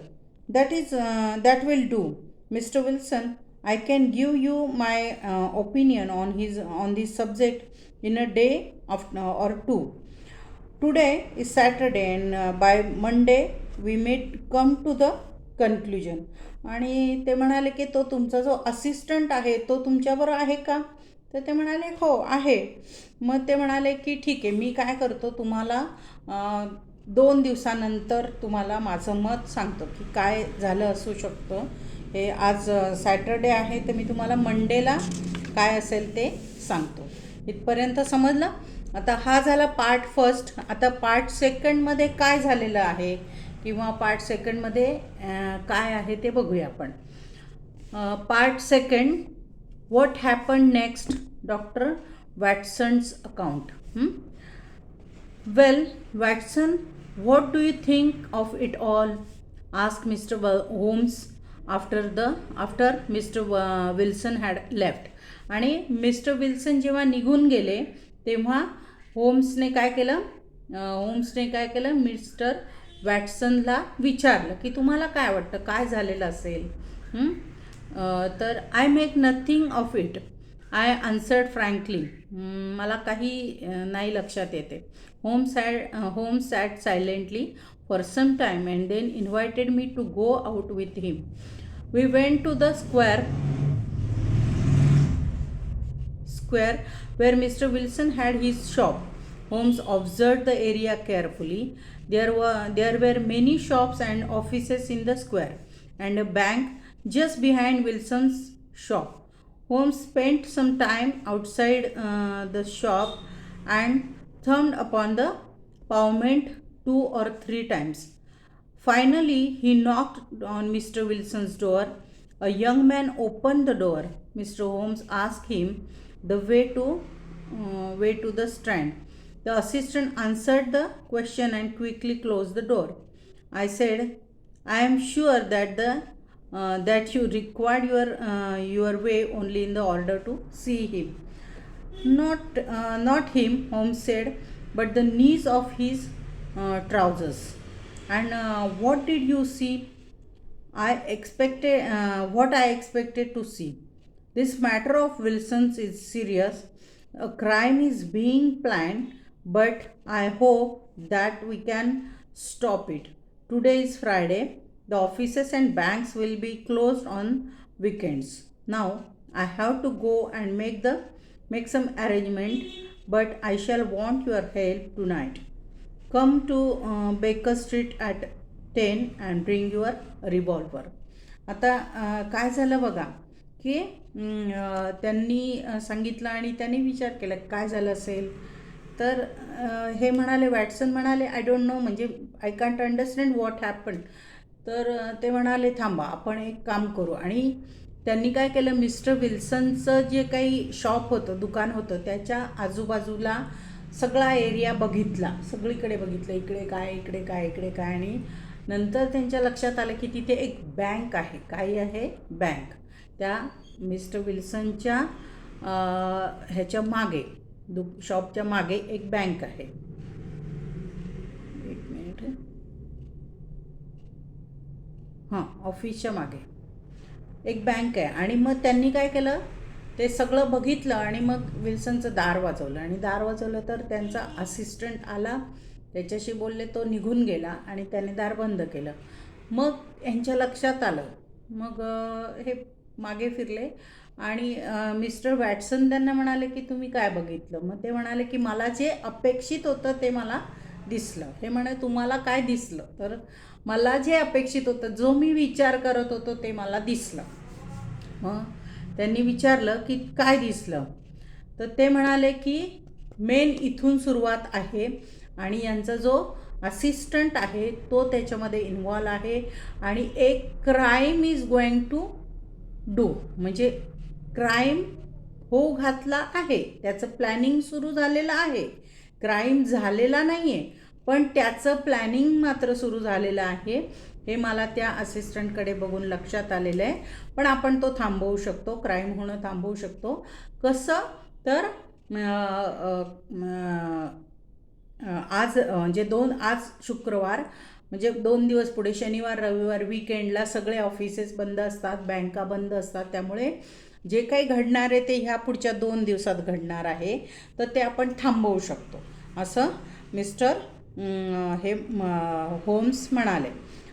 that will do Mister Wilson. I can give you my opinion on this subject in a day or two. Today is Saturday and by Monday we may come to the conclusion. आणि ते म्हणाले की तो तुमचा जो assistant आहे तो तुमच्याबरोबर आहे का? तर ते म्हणाले हो आहे. मग ते म्हणाले की ठीक आहे, मी काय करतो, तुम्हाला 2 दिवसानंतर तुम्हाला माझं मत सांगतो की काय झालं असू शकतं. हे आज सॅटरडे आहे, तर मी तुम्हाला मंडेला काय असेल ते सांगतो. इथपर्यंत समजलं. आता हा झाला पार्ट फर्स्ट. आता पार्ट सेकंडमध्ये काय झालेलं आहे किंवा पार्ट सेकंडमध्ये काय आहे ते बघूया आपण. Part second, what happen next, doctor Watson's account. Well Watson, what do you think of it all, ask Mister Holmes after Mister Wilson had left. आणि मिस्टर विल्सन जेव्हा निघून गेले तेव्हा होम्सने काय केलं, मिस्टर वॅटसनला विचारलं की तुम्हाला काय वाटतं काय झालेलं असेल. तर I make nothing of it, I answered frankly. मला काही नाही लक्षात येते. Holmes sat silently for some time and then invited me to go out with him. We went to the square where Mr. Wilson had his shop. Holmes observed the area carefully. There were many shops and offices in the square, and a bank just behind Wilson's shop. Holmes spent some time outside the shop and thumbed upon the pavement 2 or 3 times. Finally, he knocked on Mr. Wilson's door. A young man opened the door. Mr. Holmes asked him the way to the Strand. The assistant answered the question and quickly closed the door. I said, I am sure that you required your way only in the order to see him. Not him, Holmes said, but the knees of his trousers. And what did you see? What I expected to see. This matter of Wilson's is serious. A crime is being planned, but I hope that we can stop it. Today is Friday. The offices and banks will be closed on weekends. Now I have to go and make some arrangement, but I shall want your help tonight. Come to Baker Street at 10 and bring your revolver. आता काय झालं बघा की त्यांनी सांगितलं आणि त्यांनी विचार केला काय झालं असेल. तर हे म्हणाले, वॅटसन म्हणाले, आय डोंट नो, म्हणजे I can't understand what happen. तर ते म्हणाले थांबा आपण एक काम करू. आणि त्यांनी काय केलं, मिस्टर विल्सनचं जे काही शॉप होतं, दुकान होतं, त्याच्या आजूबाजूला सगळा एरिया बघितला, सगळीकडे बघितलं, इकडे काय इकडे काय इकडे काय. आणि नंतर त्यांच्या लक्षात आलं की तिथे एक बँक आहे. काय आहे? बँक. त्या मिस्टर विल्सनच्या ह्याच्या मागे, शॉपच्या मागे एक बँक आहे. एक मिनिट. हां, ऑफिसच्या मागे एक बँक आहे. आणि मग त्यांनी काय केलं, ते सगळं बघितलं आणि मग विल्सनचं दार वाजवलं. आणि दार वाजवलं तर त्यांचा असिस्टंट आला, त्याच्याशी बोलले, तो निघून गेला आणि त्याने दार बंद केलं. मग यांच्या लक्षात आलं. मग हे मागे फिरले आणि मिस्टर वॅटसन त्यांना म्हणाले की तुम्ही काय बघितलं. मग ते म्हणाले की मला जे अपेक्षित होतं ते मला दिसलं. हे म्हणे तुम्हाला काय दिसलं. तर मला जे अपेक्षित होतं, जो मी विचार करत होतो ते मला दिसलं. मग त्यांनी विचारलं की काय दिसलं. तर ते म्हणाले की मेन इथून सुरुवात आहे आणि यांचा जो असिस्टंट आहे तो त्याच्यामध्ये इन्व्हॉल्व आहे आणि एक crime is going to do, म्हणजे क्राईम हो घातला आहे, त्याचं प्लॅनिंग सुरू झालेलं आहे. क्राईम झालेला नाही आहे, पण त्याचं प्लॅनिंग मात्र सुरू झालेलं आहे. हे मला त्या असिस्टंटकडे बघून लक्षात आलेलं आहे. पण आपण तो थांबवू शकतो, क्राईम होणं थांबवू शकतो. कसं? तर आज म्हणजे आज शुक्रवार, म्हणजे 2 दिवस पुढे शनिवार रविवार वीकेंडला सगळे ऑफिसेस बंद असतात, बँका बंद असतात. त्यामुळे जे काही घडणार आहे ते ह्या पुढच्या 2 दिवसात घडणार आहे. तर ते आपण थांबवू शकतो असं मिस्टर होम्स म्हणाले.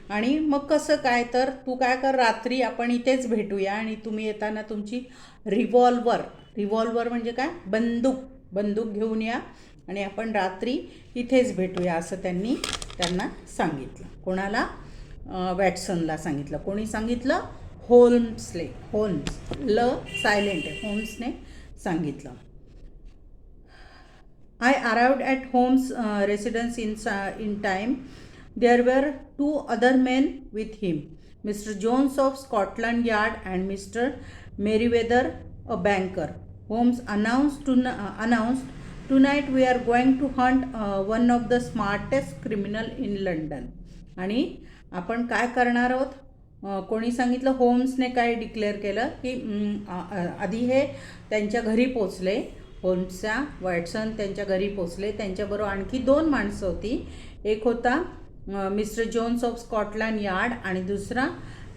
आणि मग कसं काय, तर तू काय कर, रात्री आपण इथेच भेटूया आणि तुम्ही येताना तुमची रिव्हॉल्वर म्हणजे काय, बंदूक घेऊन या आणि आपण रात्री इथेच भेटूया असं त्यांना सांगितलं. कोणाला? वॅटसनला सांगितलं. कोणी सांगितलं? होम्स सायलेंट आहे, होम्सने सांगितलं. I arrived at Holmes' residence in time. There were 2 other men with him, Mr. Jones of Scotland Yard and Mr. Merriweather, a banker. Holmes announced, tonight we are going to hunt one of the smartest criminal in London. आणि आपण काय करणार आहोत? कोणी सांगितलं? होम्सने काय declare केलं की आधी हे त्यांच्या घरी पोचले, होम्सच्या वॅटसन त्यांच्या घरी पोचले. त्यांच्याबरोबर आणखी 2 माणसं होती. एक होता mister zones of Scotland yard आणि दुसरा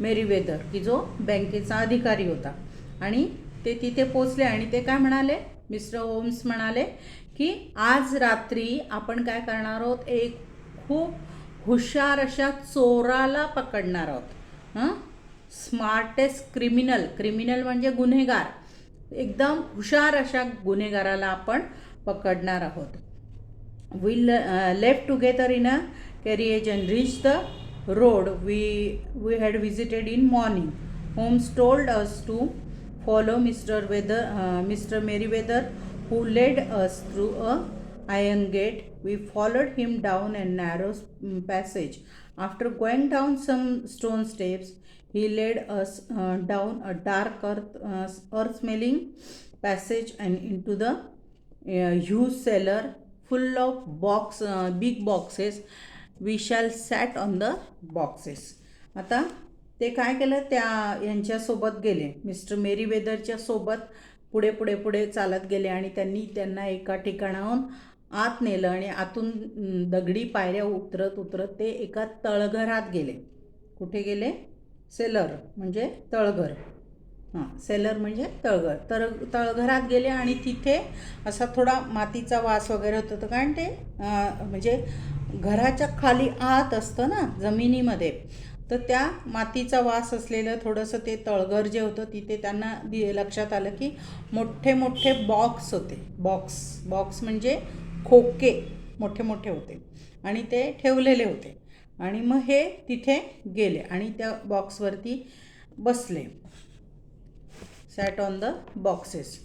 मेरीवेदर, की जो बँकेचा अधिकारी होता. आणि ते तिथे पोचले आणि ते काय म्हणाले, मिस्टर होम्स म्हणाले की आज रात्री आपण काय करणार आहोत, एक खूप हुशार अशा चोराला पकडणार आहोत. स्मार्टेस्ट क्रिमिनल म्हणजे गुन्हेगार, एकदम हुशार अशा गुन्हेगाराला आपण पकडणार आहोत. We left together in a carriage and reach the road we had visited in morning. Holmes told us to follow Mr. Merriweather, who led us through a iron gate. We followed him down a narrow passage. After going down some stone steps, he led us down a dark earth-smelling passage and into the huge cellar full of big boxes. We shall sat on the boxes. आता ते काय केलं, यांच्यासोबत गेले, mister मेरीवेदरच्या सोबत पुढे चालत गेले आणि त्यांना एका ठिकाणाहून आत नेलं आणि आतून दगडी पायऱ्या उतरत ते एका तळघरात गेले. कुठे गेले? सेलर म्हणजे तळघर. सेलर म्हणजे तळघर. तळघरात गेले आणि तिथे असा थोडा मातीचा वास वगैरे होत होता, कारण ते म्हणजे घराच्या खाली आत असतं ना जमिनीमध्ये, तर त्या मातीचा वास असलेलं थोडंसं ते तळघर जे होतं तिथे त्यांना लक्षात आलं की मोठे मोठे बॉक्स होते. बॉक्स म्हणजे खोके मोठे मोठे होते आणि ते ठेवलेले होते. आणि मग हे तिथे गेले आणि त्या बॉक्सवरती बसले. sat on the boxes.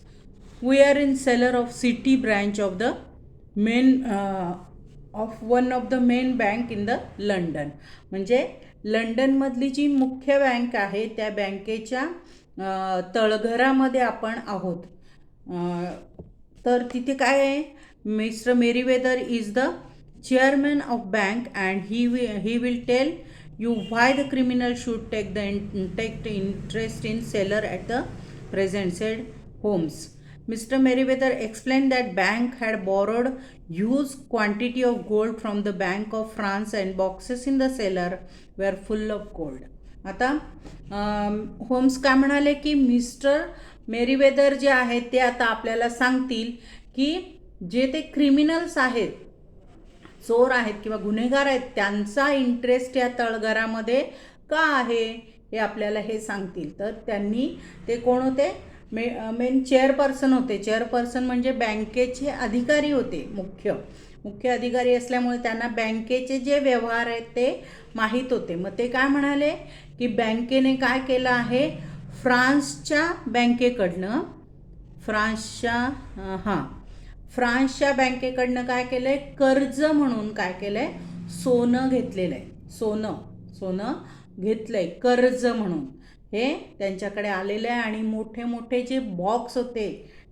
We are in cellar of city branch of the main of one of the main bank in the London. म्हणजे लंडनमधली जी मुख्य बँक आहे त्या बँकेच्या तळघरामध्ये आपण आहोत. तर तिथे काय आहे, mister Merryweather is the chairman of bank and he will tell you why the criminal should take the interest in seller at the present, said Holmes. Mr. Meriwether explained that bank had borrowed huge quantity of gold from the Bank of France and boxes in the cellar were full of gold. आता homes काय म्हणाले की mister Merryweather जे आहेत ते आता आपल्याला सांगतील की जे ते क्रिमिनल्स आहेत, चोर आहेत किंवा गुन्हेगार आहेत, त्यांचा इंटरेस्ट या तळघरामध्ये का आहे हे आपल्याला हे सांगतील. तर त्यांनी ते कोण होते, मेन चेअरपर्सन होते. चेअरपर्सन म्हणजे बँकेचे अधिकारी होते. मुख्य अधिकारी असल्यामुळे त्यांना बँकेचे जे व्यवहार आहेत ते माहीत होते. मग ते काय म्हणाले की बँकेने काय केलं आहे, फ्रान्सच्या बँकेकडनं काय केलं आहे, कर्ज म्हणून काय केलं आहे, सोनं घेतलेलं आहे. सोनं घेतलं आहे कर्ज म्हणून. हे त्यांच्याकडे आलेलं आहे आणि मोठे मोठे जे बॉक्स होते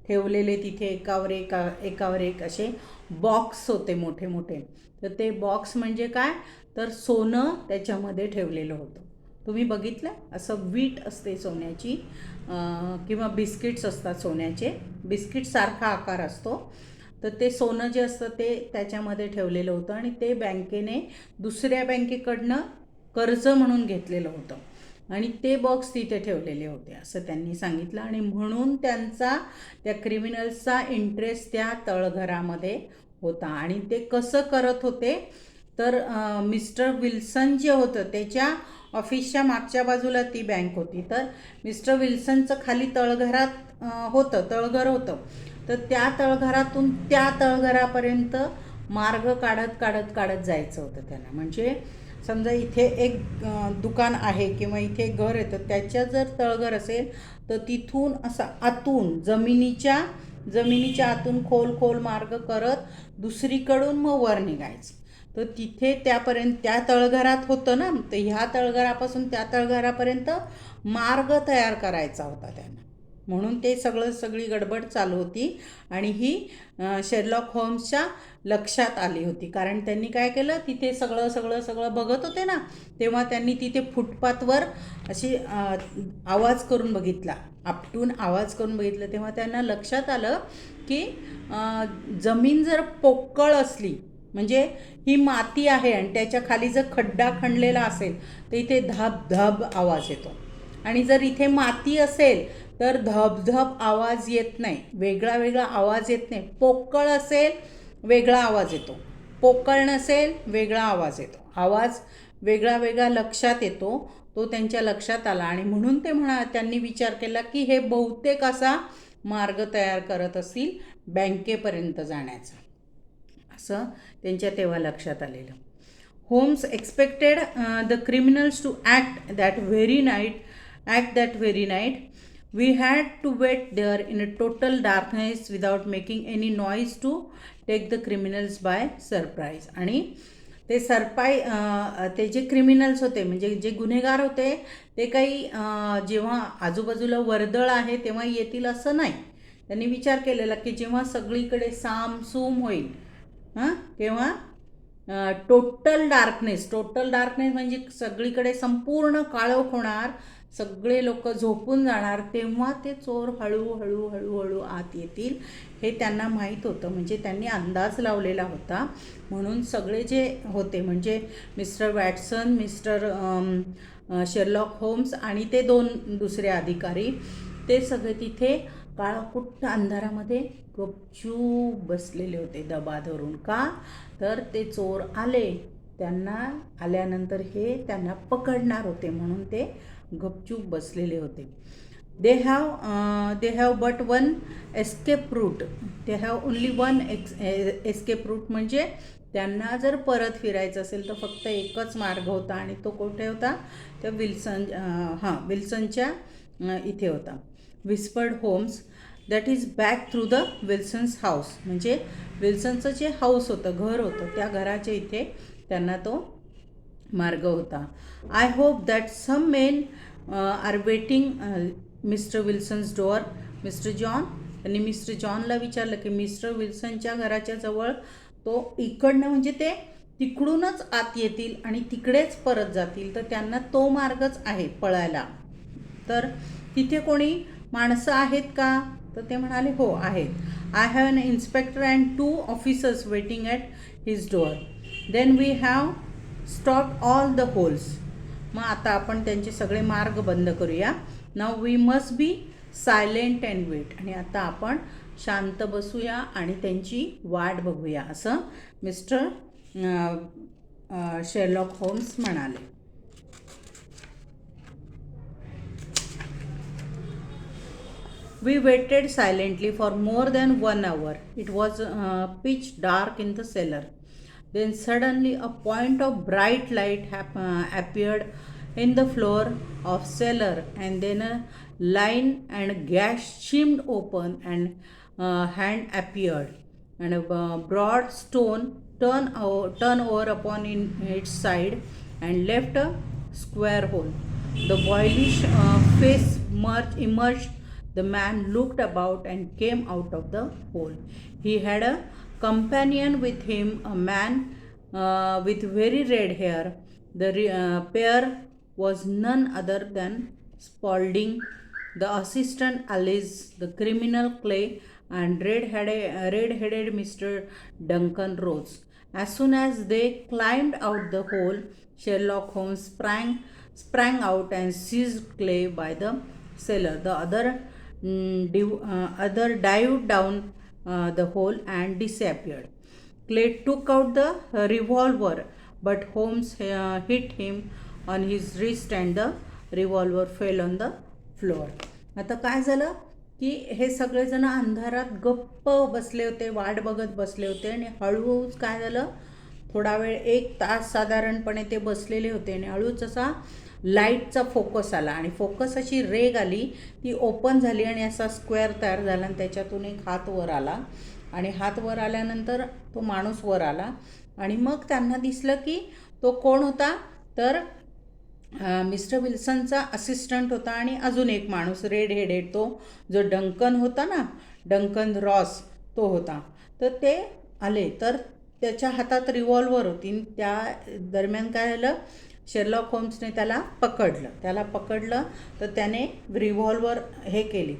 ठेवलेले तिथे एकावर एक असे बॉक्स होते मोठे मोठे. तर ते बॉक्स म्हणजे काय, तर सोनं त्याच्यामध्ये ठेवलेलं होतं. तुम्ही बघितलं असं वीट असते सोन्याची किंवा बिस्किट्स असतात सोन्याचे, बिस्किटसारखा आकार असतो. तर ते सोनं जे असतं ते त्याच्यामध्ये ठेवलेलं होतं आणि ते बँकेने दुसऱ्या बँकेकडनं कर्ज म्हणून घेतलेलं होतं आणि ते बॉक्स तिथे ठेवलेले होते असं त्यांनी सांगितलं. आणि म्हणून त्या क्रिमिनल्सचा इंटरेस्ट त्या तळघरामध्ये होता. आणि ते कसं करत होते, तर मिस्टर विल्सन जे होतं त्याच्या ऑफिसच्या मागच्या बाजूला ती बँक होती. तर मिस्टर विल्सनचं खाली तळघर होतं. तर त्या तळघरातून त्या तळघरापर्यंत मार्ग काढत जायचं होतं त्यांना. म्हणजे समजा इथे एक दुकान आहे किंवा इथे एक घर येतं, त्याच्या जर तळघर असेल तर तिथून असा आतून जमिनीच्या आतून खोल मार्ग करत दुसरीकडून मग वर निघायचं. तर तिथे त्या तळघरात होतं ना, तर ह्या तळघरापासून त्या तळघरापर्यंत मार्ग तयार करायचा होता त्यांना. म्हणून ते सगळी गडबड चालू होती आणि ही शेरलॉक होम्सच्या लक्षात आली होती. कारण त्यांनी काय केलं, तिथे सगळं बघत होते ना, तेव्हा त्यांनी तिथे फुटपाथवर अशी आवाज करून बघितला, आपटून आवाज करून बघितलं. तेव्हा त्यांना लक्षात आलं की जमीन जर पोकळ असली, म्हणजे ही माती आहे आणि त्याच्या खाली जर खड्डा खणलेला असेल तर इथे धब आवाज येतो. आणि जर इथे माती असेल तर धब आवाज येत नाही, वेगळा आवाज येत नाही. पोकळ असेल वेगळा आवाज येतो, पोकळ नसेल वेगळा आवाज येतो. आवाज वेगळा लक्षात येतो. तो त्यांच्या लक्षात आला आणि म्हणून त्यांनी विचार केला की हे बहुतेक असा मार्ग तयार करत असतील बँकेपर्यंत जाण्याचा, असं त्यांच्या तेव्हा लक्षात आलेलं. Holmes expected the criminals to act that very night. We had to wait there in a total darkness without making any noise to take the criminals by surprise. आणि ते जे क्रिमिनल्स होते म्हणजे जे गुन्हेगार होते ते काही जेव्हा आजूबाजूला वर्दळ आहे तेव्हा येतील असं नाही. त्यांनी विचार केलेला की जेव्हा सगळीकडे सामसूम होईल तेव्हा टोटल डार्कनेस म्हणजे सगळीकडे संपूर्ण काळोख होणार, सगळे लोक झोपून जाणार, तेव्हा ते चोर हळू आत येतील हे त्यांना माहीत होतं. म्हणजे त्यांनी अंदाज लावलेला होता. म्हणून सगळे जे होते म्हणजे Mr Watson, Mr Sherlock Holmes आणि ते दोन दुसरे अधिकारी ते सगळे तिथे काळाकुट्ट अंधारामध्ये गपचूप बसलेले होते दबा धरून. का तर ते चोर आले, त्यांना आल्यानंतर हे त्यांना पकडणार होते म्हणून ते गपचूप बसलेले होते. They have but one escape route. They have only one escape route, म्हणजे त्यांना जर परत फिरायचं असेल तर फक्त एकच मार्ग होता आणि तो कुठे होता? त्या विल्सनच्या इथे होता. Whispered Holmes, that is back through the Wilson's house, म्हणजे विल्सनचं जे हाऊस होतं, घर होतं, त्या घराच्या इथे त्यांना तो मार्ग होता. I hope that some men are waiting Mr Wilson's door. Mr John, त्यांनी मिस्टर जॉनला विचारलं की मिस्टर विल्सनच्या घराच्या जवळ तो इकडनं, म्हणजे ते तिकडूनच आत येतील आणि तिकडेच परत जातील, तर त्यांना तो मार्गच आहे पळायला, तर तिथे कोणी माणसं आहेत का? तर ते म्हणाले हो आहेत. I have an inspector and 2 officers waiting at his door. Then we have stop all the holes. मग आता आपण त्यांचे सगळे मार्ग बंद करूया. Now we must be silent and wait. आणि आता आपण शांत बसूया आणि त्यांची वाट बघूया, असं मिस्टर शेरलॉक होम्स म्हणाले. We waited silently for more than 1 hour. It was pitch dark in the cellar. Then suddenly a point of bright light appeared in the floor of cellar, and then a line and gas shimmed open, and a hand appeared, and a broad stone turn over upon its side and left a square hole. The boyish face emerged. The man looked about and came out of the hole. He had a companion with him, a man with very red hair. The pair was none other than Spaulding, the assistant Alice, the criminal Clay, and red-headed Mr. Duncan Rose. As soon as they climbed out the hole, Sherlock Holmes sprang out and seized Clay by the cellar. The other dived down the hole and disappeared. Clay took out the revolver, but Holmes hit him on his wrist and the revolver fell on the floor. आता काय झालं की हे सगळेजण अंधारात गप्प बसले होते, वाट बघत बसले होते, आणि हळूच काय झालं, थोडा वेळ 1 तास साधारणपणे ते बसलेले होते, आणि हळूच असा लाईटचा फोकस आला, आणि फोकस अशी रेग आली, ती ओपन झाली आणि असा स्क्वेअर तयार झाला, आणि त्याच्यातून एक हात वर आला, आणि हात वर आल्यानंतर तो माणूस वर आला, आणि मग त्यांना दिसलं की तो कोण होता, तर मिस्टर विल्सनचा असिस्टंट होता, आणि अजून एक माणूस रेड हेडेड, तो जो डंकन होता ना, डंकन रॉस, तो होता. तर ते आले, तर त्याच्या हातात रिव्हॉल्वर होती. त्या दरम्यान काय झालं, शेरलॉक होम्सने त्याला पकडलं, तर त्याने रिव्हॉल्वर हे केली,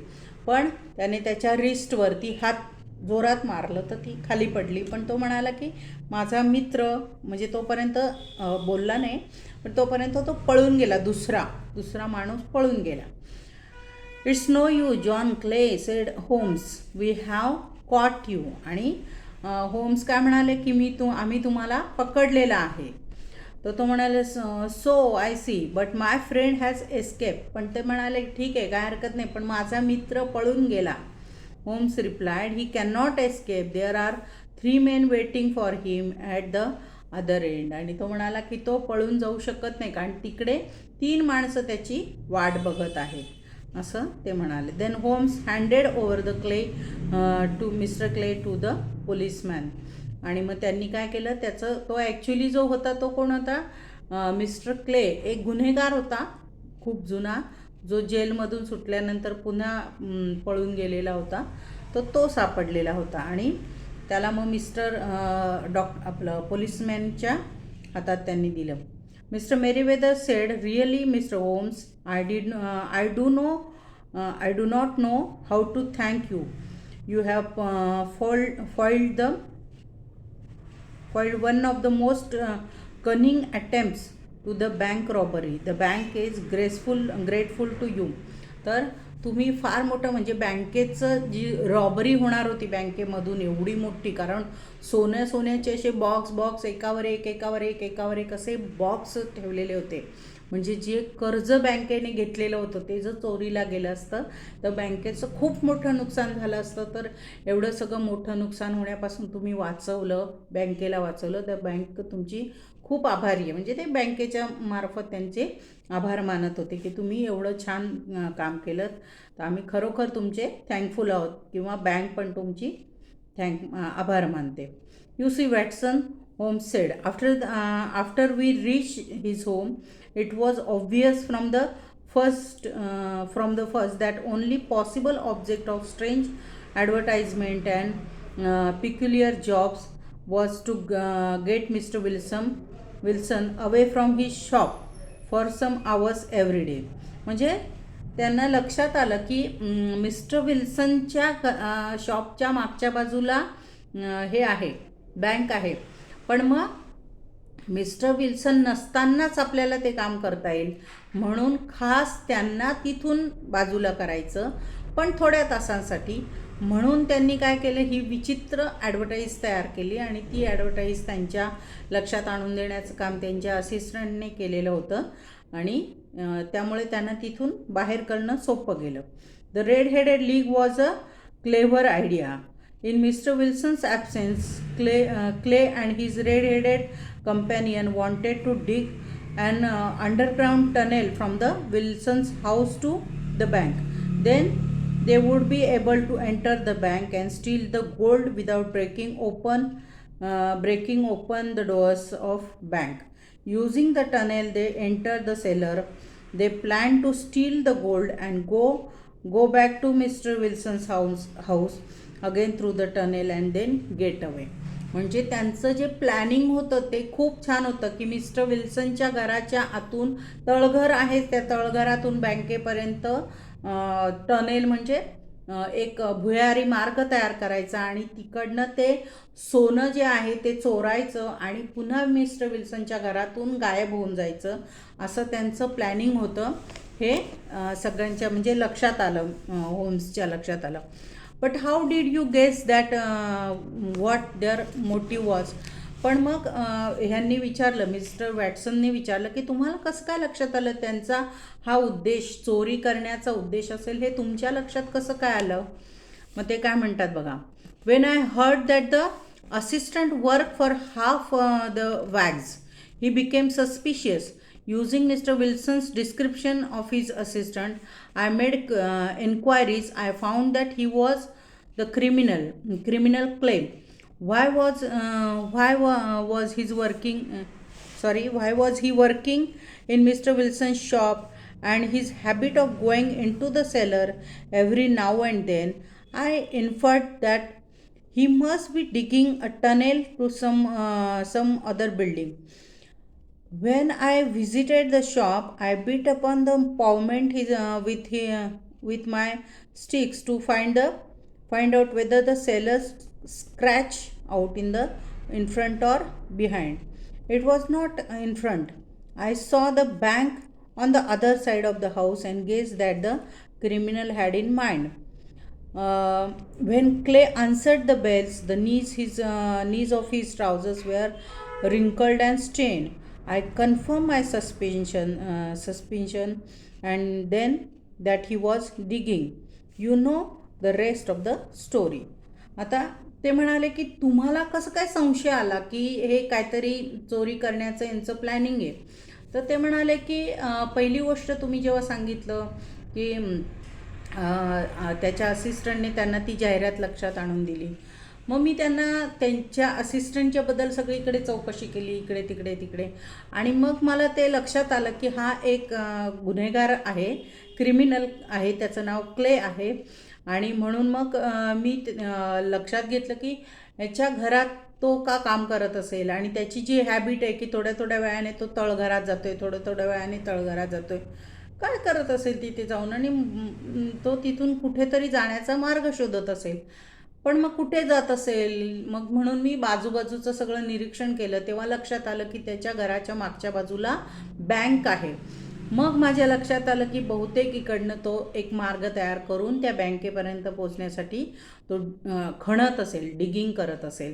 पण त्याने त्याच्या रिस्टवरती हात जोरात मारलं, तर ती खाली पडली. पण तो म्हणाला की माझा मित्र, म्हणजे तोपर्यंत बोलला नाही, पण तोपर्यंत तो पळून गेला, दुसरा माणूस पळून गेला. It's no you John Clay, said Holmes, we have caught you. आणि होम्स काय म्हणाले की आम्ही तुम्हाला पकडलेला आहे. तर तो म्हणाले so I see, but my friend has escape. पण ते म्हणाले ठीक आहे, काय हरकत नाही, पण माझा मित्र पळून गेला. Holmes replied, he can not escape, there are 3 men waiting for him at the other end. आणि तो म्हणाला की तो पळून जाऊ शकत नाही, कारण तिकडे 3 माणसं त्याची वाट बघत आहेत, असं ते म्हणाले. Then Holmes handed over the clay to mister clay to the policeman. आणि मग त्यांनी काय केलं, तो ॲक्च्युली जो होता तो कोण होता, मिस्टर क्ले एक गुन्हेगार होता खूप जुना, जो जेलमधून सुटल्यानंतर पुन्हा पळून गेलेला होता, तो सापडलेला होता. आणि त्याला मग मिस्टर आपलं पोलिसमॅनच्या हातात त्यांनी दिलं. Mister Merryweather said, really mister Holmes, I do not know how to thank you. You have foiled one of the most cunning attempts to the bank robbery. The bank is grateful to you. तर तुम्ही फार मोठं म्हणजे बँकेचं जी robbery होणार होती बँकेमधून एवढी मोठी, कारण सोन्याचे असे बॉक्स एकावर एक असे बॉक्स ठेवलेले होते. म्हणजे जे कर्ज बँकेने घेतलेलं होतं ते जर चोरीला गेलं असतं तर बँकेचं खूप मोठं नुकसान झालं असतं. तर एवढं सगळं मोठं नुकसान होण्यापासून तुम्ही वाचवलं, बँकेला वाचवलं, तर बँक तुमची खूप आभारी आहे. म्हणजे ते बँकेच्या मार्फत त्यांचे आभार मानत होते की तुम्ही एवढं छान काम केलं, तर आम्ही खरोखर तुमचे थँकफुल आहोत, किंवा बँक पण तुमची आभार मानते. You see Watson Holmes said. After we reached his home, it was obvious from the first that only possible object of strange advertisement and peculiar jobs was to get Mr. Wilson away from his shop for some hours every day. म्हणजे त्यांना लक्षात आलं की mister विल्सनच्या शॉपच्या मागच्या बाजूला हे आहे, bank आहे. पण मग मिस्टर विल्सन नसतानाच आपल्याला ते काम करता येईल म्हणून खास त्यांना तिथून बाजूला करायचं, पण थोड्या तासांसाठी. म्हणून त्यांनी काय केलं, ही विचित्र ॲडव्हर्टाईज तयार केली आणि ती ॲडव्हर्टाईज त्यांच्या लक्षात आणून देण्याचं काम त्यांच्या असिस्टंटने केलेलं होतं आणि त्यामुळे त्यांना तिथून बाहेर करणं सोपं गेलं. The red headed league was a clever idea. In Mr. Wilson's absence, Clay and his red-headed companion wanted to dig an underground tunnel from the Wilson's house to the bank. Then they would be able to enter the bank and steal the gold without breaking open the doors of bank. Using the tunnel, they entered the cellar. They planned to steal the gold and go back to Mr. Wilson's house again through the tunnel and then get away. म्हणजे त्यांचं जे planning होतं ते खूप छान होतं की mister विल्सनच्या घराच्या आतून तळघर आहे, त्या तळघरातून बँकेपर्यंत टनेल म्हणजे एक भुयारी मार्ग तयार करायचा आणि तिकडनं ते सोनं जे आहे ते चोरायचं आणि पुन्हा मिस्टर विल्सनच्या घरातून गायब होऊन जायचं, असं त्यांचं प्लॅनिंग होतं. हे सगळ्यांच्या म्हणजे लक्षात आलं, होम्सच्या लक्षात आलं. But how did you guess that what their motive was. पण मग ह्यांनी विचारलं, मिस्टर वॅटसनने विचारलं की तुम्हाला कसं काय लक्षात आलं त्यांचा हा उद्देश, चोरी करण्याचा उद्देश असेल, हे तुमच्या लक्षात कसं काय आलं. मग ते काय म्हणतात बघा. When I heard that the assistant work for half the wages he became suspicious. Using Mr. Wilson's description of his assistant, I made inquiries. I found that he was the criminal Clay. Why was he working in Mr. Wilson's shop, and his habit of going into the cellar every now and then? I inferred that he must be digging a tunnel to some other building. When I visited the shop, I beat upon the pavement with my sticks to find out whether the sellers scratch out in front or behind. It was not in front. I saw the bank on the other side of the house and guessed that the criminal had in mind. When Clay answered the bells, the knees of his trousers were wrinkled and stained. I confirmed my suspicion and then that he was digging. You know the rest of the story. आता ते म्हणाले की तुम्हाला कसं काय संशय आला की हे काहीतरी चोरी करण्याचं यांचं प्लॅनिंग आहे. तर ते म्हणाले की पहिली गोष्ट तुम्ही जेव्हा सांगितलं की त्याच्या असिस्टंटने त्यांना ती जाहिरात लक्षात आणून दिली, मग मी त्यांना त्यांच्या असिस्टंटच्याबद्दल सगळीकडे चौकशी केली, इकडे तिकडे, आणि मग मला ते लक्षात आलं की हा एक गुन्हेगार आहे, क्रिमिनल आहे, त्याचं नाव क्ले आहे. आणि म्हणून मग मी लक्षात घेतलं की याच्या घरात तो का काम करत असेल आणि त्याची जी हॅबिट आहे की थोड्या वेळाने तो तळघरात जातोय, थोड्या वेळाने तळघरात जातोय, काय करत असेल तिथे जाऊन, आणि तो तिथून कुठेतरी जाण्याचा मार्ग शोधत असेल. पण मग कुठे जात असेल, मग म्हणून मी बाजूबाजूचं सगळं निरीक्षण केलं. तेव्हा लक्षात आलं की त्याच्या घराच्या मागच्या बाजूला बँक आहे. मग माझ्या लक्षात आलं की बहुतेक इकडनं तो एक मार्ग तयार करून त्या बँकेपर्यंत पोचण्यासाठी तो खणत असेल, डिगिंग करत असेल.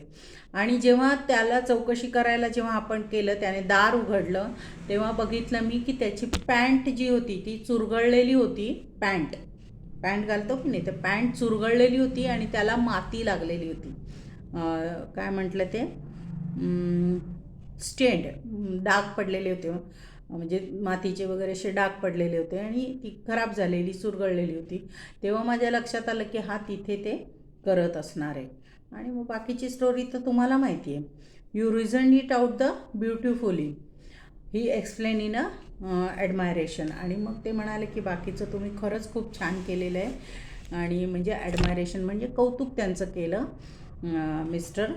आणि जेव्हा त्याला चौकशी करायला जेव्हा आपण केलं, त्याने दार उघडलं, तेव्हा बघितलं मी की त्याची पॅन्ट जी होती ती चुरगळलेली होती. पॅन्ट घालतो की नाही, तर पॅन्ट चुरगळलेली होती आणि त्याला माती लागलेली होती. काय म्हटलं ते, स्टेंड, डाग पडलेले होते, म्हणजे मातीचे वगैरे असे डाग पडलेले होते आणि ती खराब झालेली, चुरगळलेली होती. तेव्हा माझ्या लक्षात आलं की हा तिथे ते करत असणार आहे. आणि मग बाकीची स्टोरी तर तुम्हाला माहिती आहे. You reason it out the beautifully, he explain in a admiration. आणि मग ते म्हणाले की बाकीचं तुम्ही खरंच खूप छान केलेलं आहे. आणि म्हणजे ॲडमायरेशन म्हणजे कौतुक त्यांचं केलं मिस्टर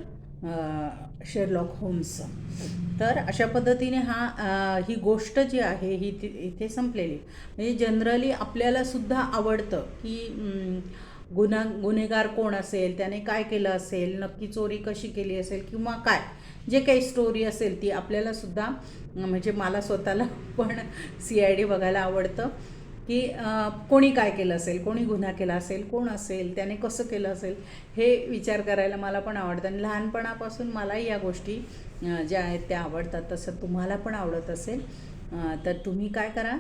शेरलॉक होम्सचं. तर अशा पद्धतीने ही गोष्ट जी आहे ही इथे संपलेली. म्हणजे जनरली आपल्यालासुद्धा आवडतं की गुन्हेगार कोण असेल, त्याने काय केलं असेल, नक्की चोरी कशी केली असेल, किंवा काय जे काही स्टोरी असेल ती आपल्यालासुद्धा, म्हणजे मला स्वतःला पण CID बघायला आवडतं की कोणी काय केलं असेल, कोणी गुन्हा केला असेल, कोण असेल, त्याने कसं केलं असेल, हे विचार करायला मला पण आवडतं. आणि लहानपणापासून मलाही या गोष्टी ज्या आहेत त्या आवडतात. तसं तुम्हाला पण आवडत असेल तर तुम्ही काय करा,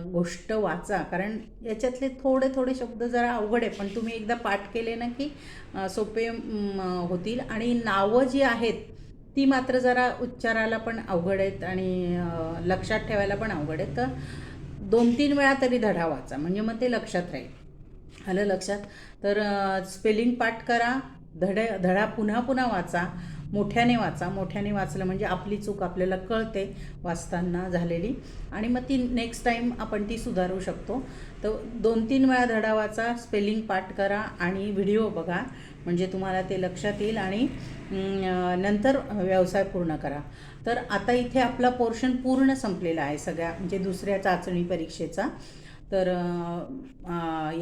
गोष्ट वाचा. कारण याच्यातले थोडे थोडे शब्द जरा अवघड आहे, पण तुम्ही एकदा पाठ केले ना की सोपे होतील. आणि नावं जी आहेत ती मात्र जरा उच्चारायला पण अवघड आहेत आणि लक्षात ठेवायला पण अवघड आहेत. तर 2-3 वेळा तरी धडा वाचा, म्हणजे मग ते लक्षात राहील. आलं लक्षात? तर स्पेलिंग पाठ करा, धडा पुन्हा पुन्हा वाचा, मोठ्याने वाचा. मोठ्याने वाचलं म्हणजे आपली चूक आपल्याला कळते वाचताना झालेली, आणि मग ती नेक्स्ट टाईम आपण ती सुधारू शकतो. तर 2-3 वेळा धडा वाचा, स्पेलिंग पाठ करा आणि व्हिडिओ बघा, म्हणजे तुम्हाला ते लक्षात येईल. आणि नंतर व्यवसाय पूर्ण करा. तर आता इथे आपला पोर्शन पूर्ण संपलेला आहे सगळ्या, म्हणजे दुसऱ्या चाचणी परीक्षेचा. तर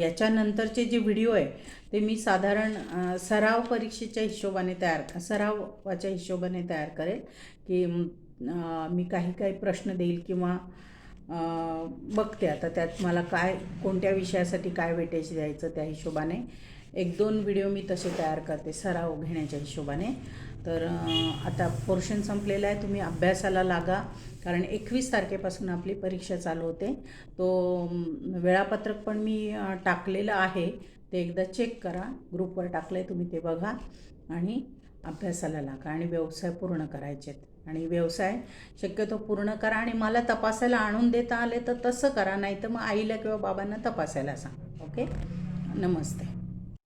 याच्यानंतरचे जे व्हिडिओ आहे ते मी साधारण सराव परीक्षेच्या हिशोबाने सरावाच्या हिशोबाने तयार करेल. की मी काही प्रश्न देईल किंवा बघते आता त्यात मला कोणत्या विषयासाठी काय वेटेज द्यायचं, त्या हिशोबाने 1-2 व्हिडिओ मी तसे तयार करते सराव घेण्याच्या हिशोबाने. तर आता पोर्शन संपलेला आहे, तुम्ही अभ्यासाला लागा. कारण 21 तारखेपासून आपली परीक्षा चालू होते. तो वेळापत्रक पण मी टाकलेलं आहे, ते एकदा चेक करा. ग्रुपवर टाकलं आहे, तुम्ही ते बघा आणि अभ्यासाला लागा. आणि व्यवसाय पूर्ण करायचे आहेत. आणि व्यवसाय शक्यतो पूर्ण करा. आणि मला तपासायला आणून देता आले तर तसं करा, नाही तर मग आईला किंवा बाबांना तपासायला सांगा. ओके, नमस्ते.